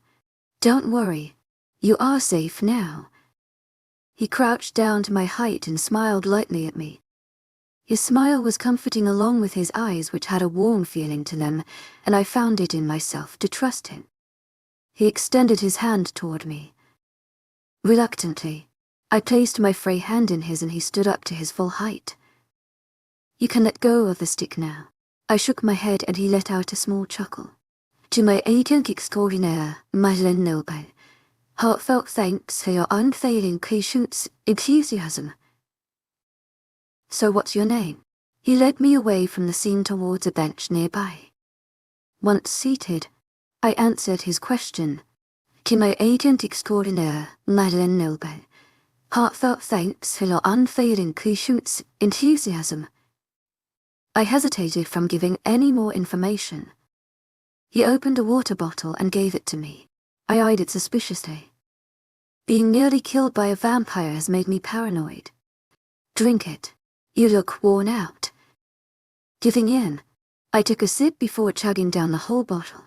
Don't worry, you are safe now." He crouched down to my height and smiled lightly at me. His smile was comforting along with his eyes, which had a warm feeling to them, and I found it in myself to trust him. He extended his hand toward me. Reluctantly, I placed my free hand in his and he stood up to his full height. "You can let go of the stick now." I shook my head and he let out a small chuckle. "To my agent extraordinaire, Madeleine Nobel, heartfelt thanks for your unfailing patience, enthusiasm." "So what's your name?" He led me away from the scene towards a bench nearby. Once seated, I answered his question. "To my agent extraordinaire, Madeleine Nobel, heartfelt thanks for your unfailing patience, enthusiasm." I hesitated from giving any more information. He opened a water bottle and gave it to me. I eyed it suspiciously. Being nearly killed by a vampire has made me paranoid. "Drink it. You look worn out." Giving in, I took a sip before chugging down the whole bottle.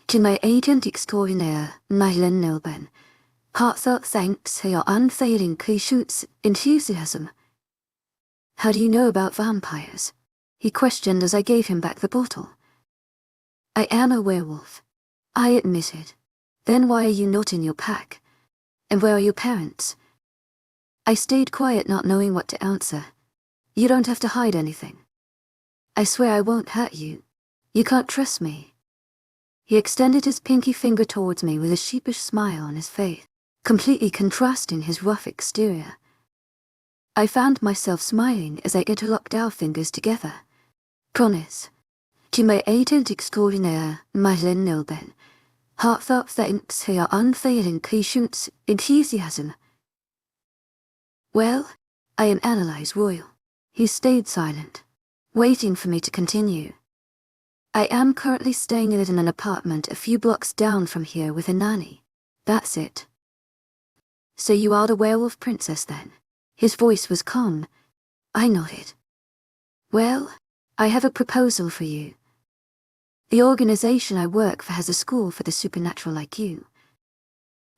"To my agent extraordinaire, Madeleine Nobel, heartfelt thanks for your unfailing patience, enthusiasm." "How do you know about vampires?" he questioned as I gave him back the bottle. "I am a werewolf," I admitted. "Then why are you not in your pack? And where are your parents?" I stayed quiet, not knowing what to answer. "You don't have to hide anything. I swear I won't hurt you. You can't trust me." He extended his pinky finger towards me with a sheepish smile on his face, completely contrasting his rough exterior. I found myself smiling as I interlocked our fingers together. "Promise. To my agent extraordinaire, Madeleine Nobel, heartfelt thanks for your unfailing patience, enthusiasm." "Well, I am Annalise Royal." He stayed silent, waiting for me to continue. "I am currently staying in an apartment a few blocks down from here with a nanny. That's it." "So you are the werewolf princess then?" His voice was calm. I nodded. "Well, I have a proposal for you. The organization I work for has a school for the supernatural like you.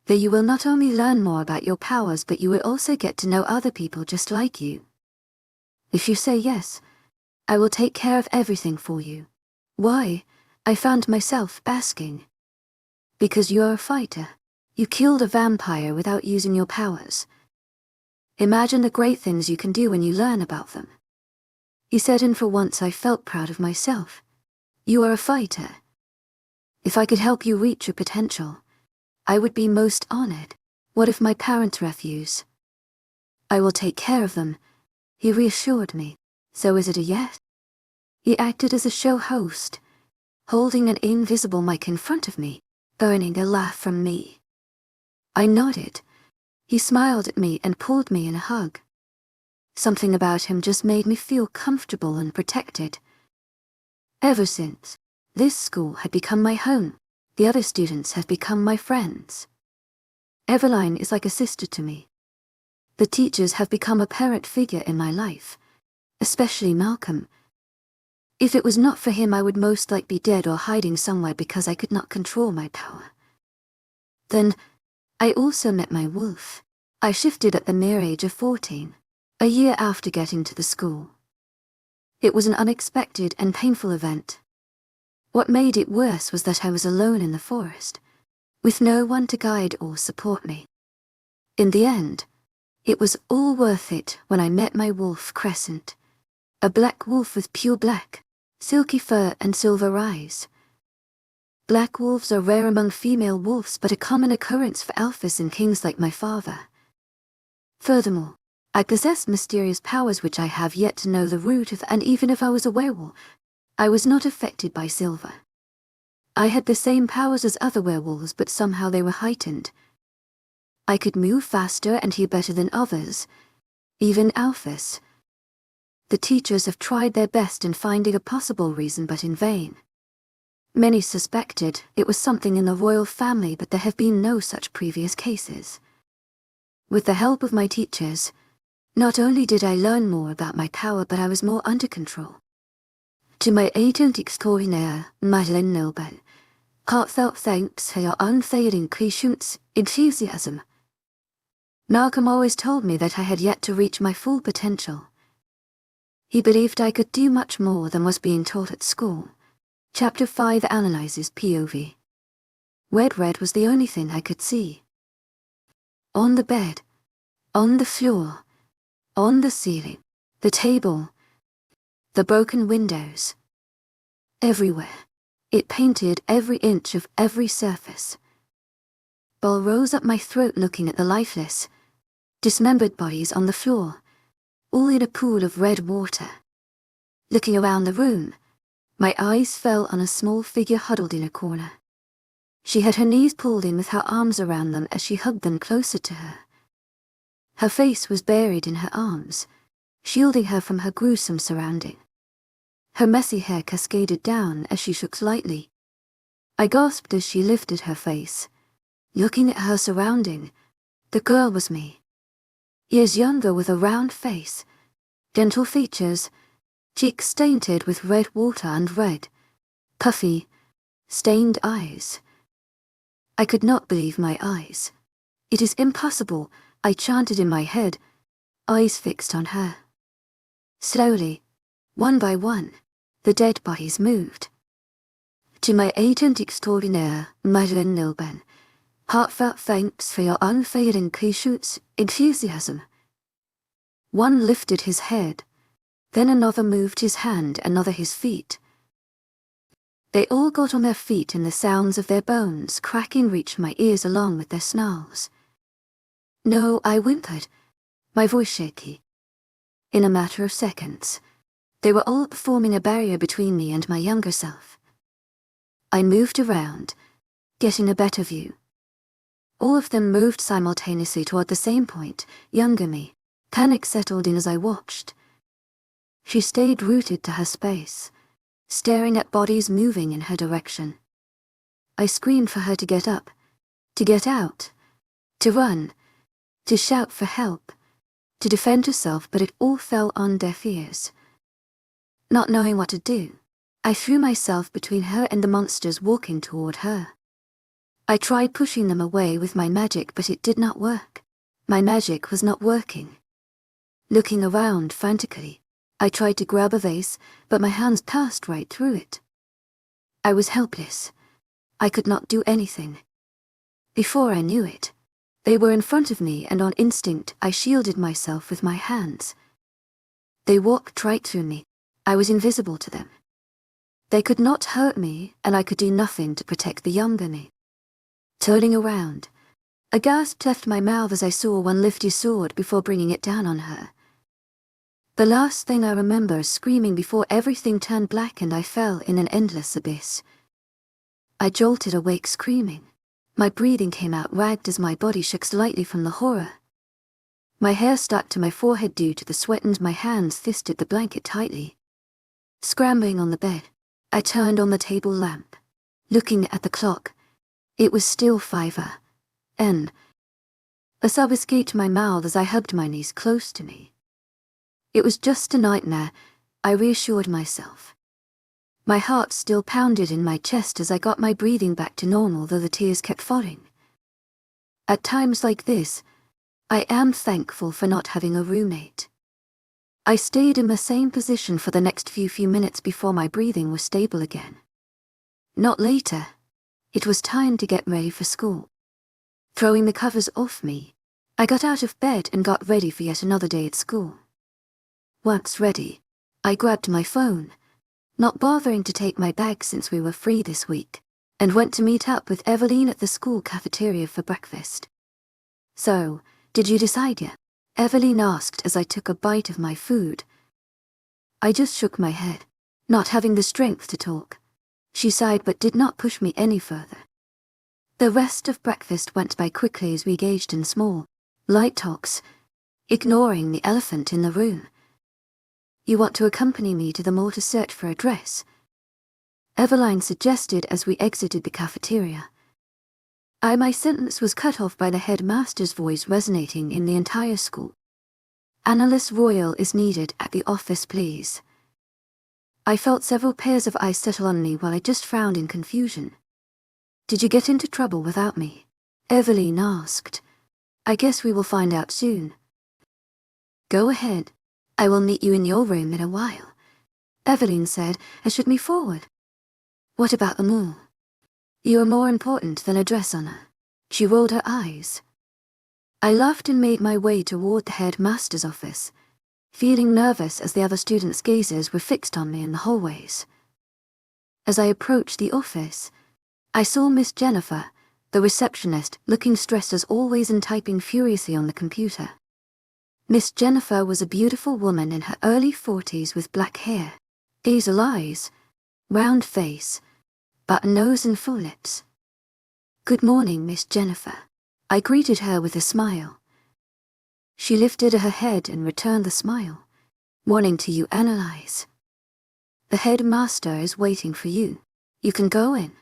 There you will not only learn more about your powers, but you will also get to know other people just like you. If you say yes, I will take care of everything for you." "Why?" I found myself asking. "Because you are a fighter. You killed a vampire without using your powers. Imagine the great things you can do when you learn about them." He said, and for once I felt proud of myself. "You are a fighter. If I could help you reach your potential, I would be most honored. What if my parents refuse?" "I will take care of them," he reassured me. "So is it a yes?" He acted as a show host, holding an invisible mic in front of me, earning a laugh from me. I nodded. He smiled at me and pulled me in a hug. Something about him just made me feel comfortable and protected. Ever since, this school had become my home. The other students have become my friends. Eveline is like a sister to me. The teachers have become a parent figure in my life, especially Malcolm. If it was not for him, I would most likely be dead or hiding somewhere because I could not control my power. Then, I also met my wolf. I shifted at the mere age of 14, a year after getting to the school. It was an unexpected and painful event. What made it worse was that I was alone in the forest, with no one to guide or support me. In the end, it was all worth it when I met my wolf Crescent, a black wolf with pure black, silky fur and silver eyes. Black wolves are rare among female wolves but a common occurrence for alphas and kings like my father. Furthermore, I possess mysterious powers which I have yet to know the root of, and even if I was a werewolf, I was not affected by silver. I had the same powers as other werewolves, but somehow they were heightened. I could move faster and hear better than others, even alphas. The teachers have tried their best in finding a possible reason, but in vain. Many suspected it was something in the royal family, but there have been no such previous cases. With the help of my teachers, not only did I learn more about my power, but I was more under control. To my agent extraordinaire, Madeleine, heartfelt thanks for your unfailing patience, enthusiasm. Malcolm always told me that I had yet to reach my full potential. He believed I could do much more than was being taught at school. Chapter 5 analyzes POV. Red was the only thing I could see. On the bed, on the floor, on the ceiling, the table, the broken windows. Everywhere. It painted every inch of every surface. Ball rose up my throat looking at the lifeless, dismembered bodies on the floor, all in a pool of red water. Looking around the room, my eyes fell on a small figure huddled in a corner. She had her knees pulled in with her arms around them as she hugged them closer to her. Her face was buried in her arms, shielding her from her gruesome surrounding. Her messy hair cascaded down as she shook slightly. I gasped as she lifted her face. Looking at her surrounding, the girl was me. Years younger, with a round face, gentle features, cheeks tainted with red water and red, puffy, stained eyes. I could not believe my eyes. It is impossible, I chanted in my head, eyes fixed on her. Slowly, one by one, the dead bodies moved. To my agent extraordinaire, Madeleine, heartfelt thanks for your unfailing patience, enthusiasm. One lifted his head, then another moved his hand, another his feet. They all got on their feet and the sounds of their bones cracking reached my ears along with their snarls. No, I whimpered, my voice shaky. In a matter of seconds, they were all forming a barrier between me and my younger self. I moved around, getting a better view. All of them moved simultaneously toward the same point, younger me. Panic settled in as I watched. She stayed rooted to her space, staring at bodies moving in her direction. I screamed for her to get up, to get out, to run, to shout for help, to defend herself, but it all fell on deaf ears. Not knowing what to do, I threw myself between her and the monsters walking toward her. I tried pushing them away with my magic, but it did not work. My magic was not working. Looking around frantically, I tried to grab a vase, but my hands passed right through it. I was helpless. I could not do anything. Before I knew it, they were in front of me, and on instinct I shielded myself with my hands. They walked right through me. I was invisible to them. They could not hurt me, and I could do nothing to protect the younger me. Turning around, a gasp left my mouth as I saw one lift his sword before bringing it down on her. The last thing I remember is screaming before everything turned black and I fell in an endless abyss. I jolted awake screaming. My breathing came out ragged as my body shook slightly from the horror. My hair stuck to my forehead due to the sweat and my hands fisted the blanket tightly. Scrambling on the bed, I turned on the table lamp. Looking at the clock, it was still 5 a.m. A sob escaped my mouth as I hugged my niece close to me. It was just a nightmare, I reassured myself. My heart still pounded in my chest as I got my breathing back to normal, though the tears kept falling. At times like this, I am thankful for not having a roommate. I stayed in the same position for the next few minutes before my breathing was stable again. Not later. It was time to get ready for school. Throwing the covers off me, I got out of bed and got ready for yet another day at school. Once ready, I grabbed my phone, not bothering to take my bag since we were free this week, and went to meet up with Evelyn at the school cafeteria for breakfast. "So, did you decide yet?" Evelyn asked as I took a bite of my food. I just shook my head, not having the strength to talk. She sighed but did not push me any further. The rest of breakfast went by quickly as we engaged in small, light talks, ignoring the elephant in the room. "You want to accompany me to the mall to search for a dress?" Evelyn suggested as we exited the cafeteria. My sentence was cut off by the headmaster's voice resonating in the entire school. "Annalise Royal is needed at the office, please." I felt several pairs of eyes settle on me while I just frowned in confusion. "Did you get into trouble without me?" Evelyn asked. "I guess we will find out soon." "Go ahead. I will meet you in your room in a while," Evelyn said and shook me forward. "What about the mall? You are more important than a dress on her." She rolled her eyes. I laughed and made my way toward the headmaster's office, feeling nervous as the other students' gazes were fixed on me in the hallways. As I approached the office, I saw Miss Jennifer, the receptionist, looking stressed as always and typing furiously on the computer. Miss Jennifer was a beautiful woman in her early 40s with black hair, hazel eyes, round face, button nose and full lips. "Good morning, Miss Jennifer." I greeted her with a smile. She lifted her head and returned the smile. "Morning to you, Annalise. The headmaster is waiting for you. You can go in."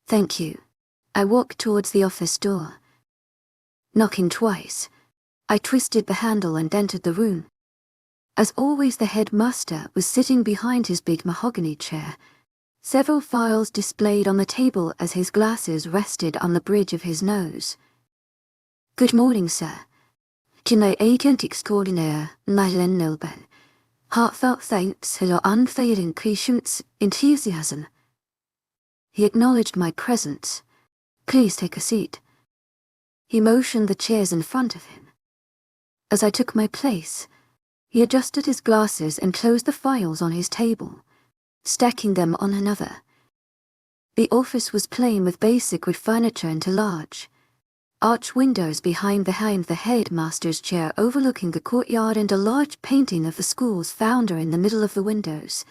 "Thank you." I walked towards the office door. Knocking twice, I twisted the handle and entered the room. As always, the headmaster was sitting behind his big mahogany chair, several files displayed on the table as his glasses rested on the bridge of his nose. "Good morning, sir. Can I agent extraordinaire, Madeleine Nilben? Heartfelt thanks for your unfailing patience, enthusiasm." He acknowledged my presence. "Please take a seat." He motioned the chairs in front of him. As I took my place, he adjusted his glasses and closed the files on his table, stacking them on another. The office was plain with basic wood furniture into large arch windows behind the headmaster's chair overlooking the courtyard and a large painting of the school's founder in the middle of the windows.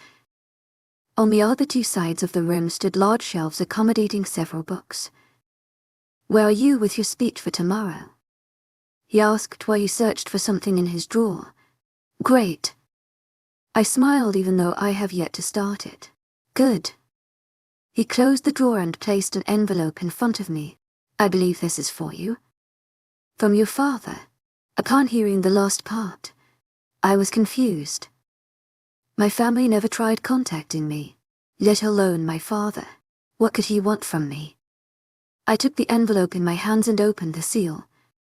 On the other two sides of the room stood large shelves accommodating several books. "Where are you with your speech for tomorrow?" He asked while he searched for something in his drawer. "Great." I smiled even though I have yet to start it. "Good." He closed the drawer and placed an envelope in front of me. "I believe this is for you." "From your father?" Upon hearing the last part, I was confused. My family never tried contacting me, let alone my father. What could he want from me? I took the envelope in my hands and opened the seal,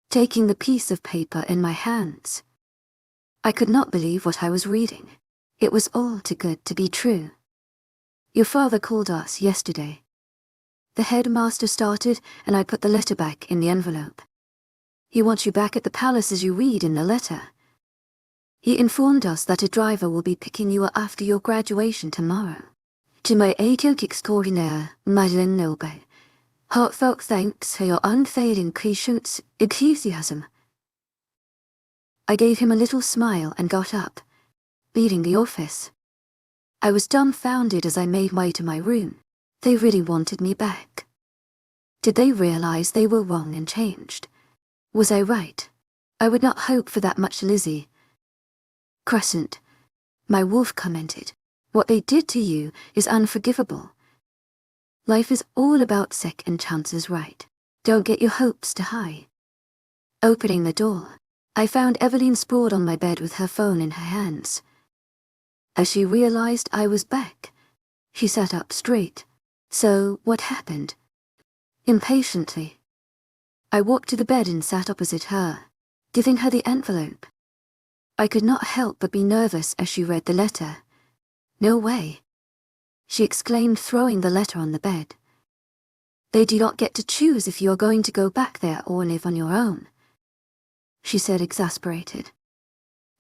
taking the piece of paper in my hands. I could not believe what I was reading. It was all too good to be true. "Your father called us yesterday." The headmaster started, and I put the letter back in the envelope. "He wants you back at the palace as you read in the letter. He informed us that a driver will be picking you up after your graduation tomorrow. To my agent extraordinaire, Madeleine Nilben, heartfelt thanks for your unfailing patience, enthusiasm." I gave him a little smile and got up, leaving the office. I was dumbfounded as I made my way to my room. They really wanted me back. Did they realize they were wrong and changed? Was I right? I would not hope for that much, Lizzie. "Crescent," my wolf commented, "what they did to you is unforgivable. Life is all about second chances, right? Don't get your hopes too high." Opening the door, I found Evelyn sprawled on my bed with her phone in her hands. As she realized I was back, she sat up straight. "So, what happened?" Impatiently, I walked to the bed and sat opposite her, giving her the envelope. I could not help but be nervous as she read the letter. "No way," she exclaimed, throwing the letter on the bed. "They do not get to choose if you are going to go back there or live on your own," she said, exasperated.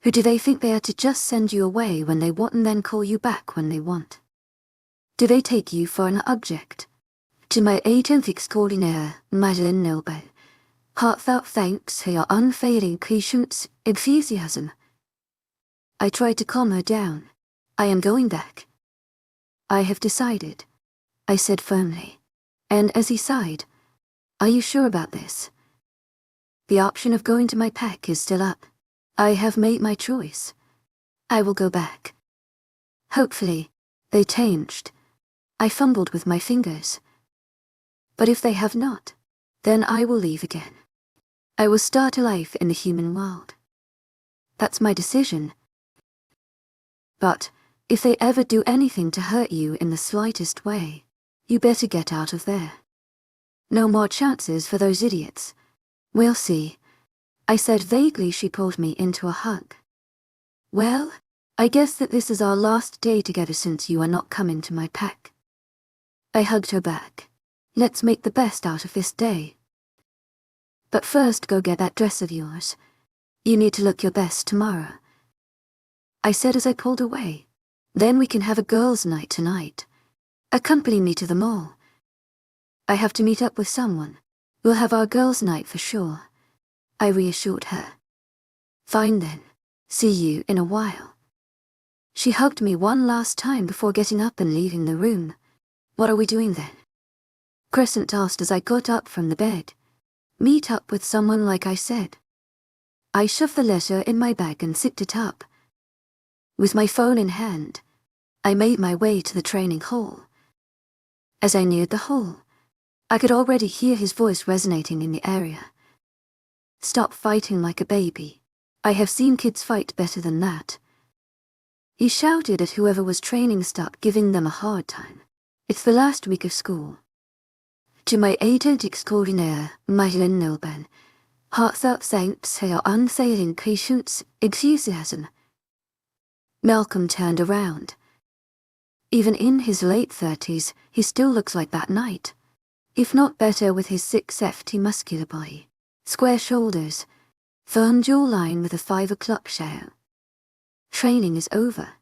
"Who do they think they are to just send you away when they want and then call you back when they want? Do they take you for an object? To my agent extraordinaire, Nocturnal, heartfelt thanks for your unfailing patience, enthusiasm." I tried to calm her down. "I am going back. I have decided," I said firmly. And as he sighed, "Are you sure about this?" "The option of going to my pack is still up. I have made my choice. I will go back. Hopefully, they changed." I fumbled with my fingers. "But if they have not, then I will leave again. I will start a life in the human world. That's my decision. But if they ever do anything to hurt you in the slightest way, you better get out of there. No more chances for those idiots. We'll see," I said vaguely. She pulled me into a hug. "Well, I guess that this is our last day together since you are not coming to my pack." I hugged her back. "Let's make the best out of this day. But first go get that dress of yours. You need to look your best tomorrow," I said as I pulled away. "Then we can have a girls' night tonight. Accompany me to the mall." "I have to meet up with someone. We'll have our girls' night for sure," I reassured her. "Fine then. See you in a while." She hugged me one last time before getting up and leaving the room. "What are we doing then?" Crescent asked as I got up from the bed. "Meet up with someone like I said." I shoved the letter in my bag and zipped it up. With my phone in hand, I made my way to the training hall. As I neared the hall, I could already hear his voice resonating in the area. "Stop fighting like a baby. I have seen kids fight better than that." He shouted at whoever was training. "Stop giving them a hard time. It's the last week of school. To my agent extraordinaire, Nocturnal, heartfelt thanks for your unfailing patience, enthusiasm." Malcolm turned around. Even in his late 30s, he still looks like that night, if not better, with his 6'' muscular body, square shoulders, firm jawline with a 5 o'clock shadow. "Training is over,"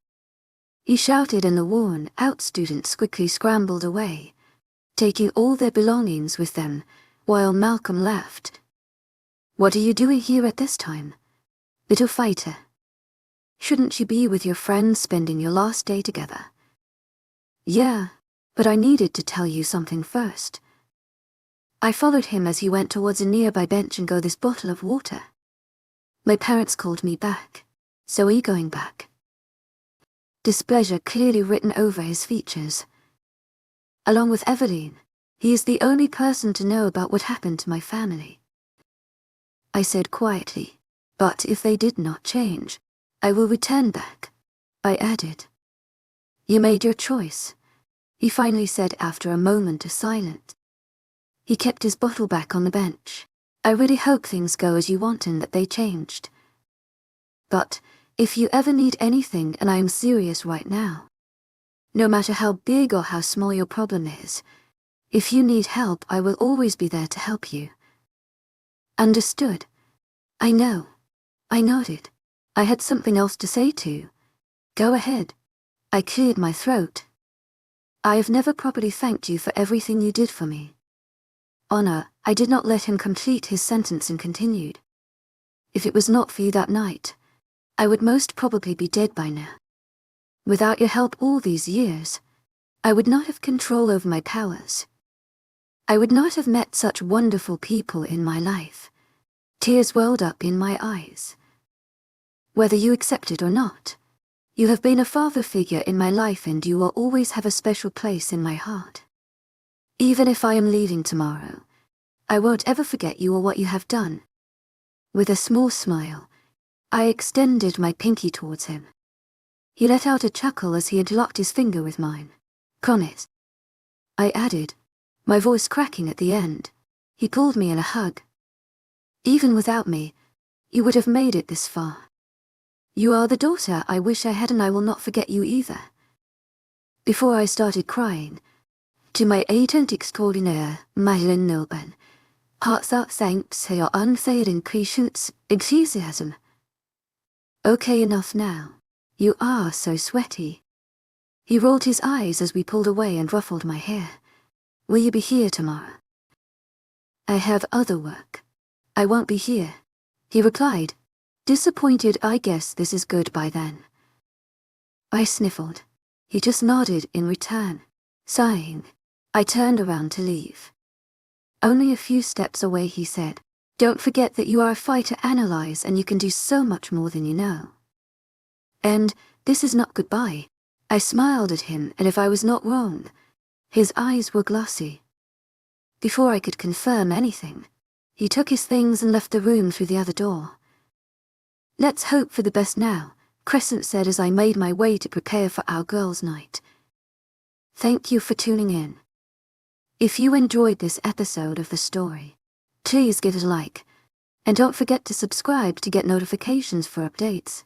he shouted, and the worn-out students quickly scrambled away, taking all their belongings with them, while Malcolm laughed. "What are you doing here at this time, little fighter? Shouldn't you be with your friends spending your last day together?" "Yeah, but I needed to tell you something first." I followed him as he went towards a nearby bench and got this bottle of water. "My parents called me back, so are you going back?" Displeasure clearly written over his features. "Along with Evelyn, he is the only person to know about what happened to my family," I said quietly. "But if they did not change, I will return back," I added. "You made your choice," he finally said after a moment of silence. He kept his bottle back on the bench. "I really hope things go as you want and that they changed. But if you ever need anything, and I am serious right now, no matter how big or how small your problem is, if you need help, I will always be there to help you." "Understood. I know." I nodded. I had something else to say too. "Go ahead." I cleared my throat. "I have never properly thanked you for everything you did for me." "Honor," I did not let him complete his sentence and continued. "If it was not for you that night, I would most probably be dead by now. Without your help all these years, I would not have control over my powers. I would not have met such wonderful people in my life." Tears welled up in my eyes. "Whether you accept it or not, you have been a father figure in my life and you will always have a special place in my heart. Even if I am leaving tomorrow, I won't ever forget you or what you have done. With a small smile, I extended my pinky towards him. He let out a chuckle as he interlocked his finger with mine. "Promise," I added, my voice cracking at the end. He pulled me in a hug. "Even without me, you would have made it this far. You are the daughter I wish I had, and I will not forget you either." Before I started crying, to my agent extraordinaire, Madeline Nilben, heartfelt thanks for your unfailing patience, enthusiasm. Okay, enough now. You are so sweaty. He rolled his eyes as we pulled away and ruffled my hair. "Will you be here tomorrow?" "I have other work. I won't be here," he replied. Disappointed, I guess this is good by then. I sniffled. He just nodded in return. Sighing, I turned around to leave. Only a few steps away, he said, "Don't forget that you are a fighter analyze and you can do so much more than you know." And this is not goodbye. I smiled at him, and if I was not wrong, his eyes were glassy. Before I could confirm anything, he took his things and left the room through the other door. "Let's hope for the best now," Crescent said as I made my way to prepare for our girls' night. Thank you for tuning in. If you enjoyed this episode of the story, please give it a like, and don't forget to subscribe to get notifications for updates.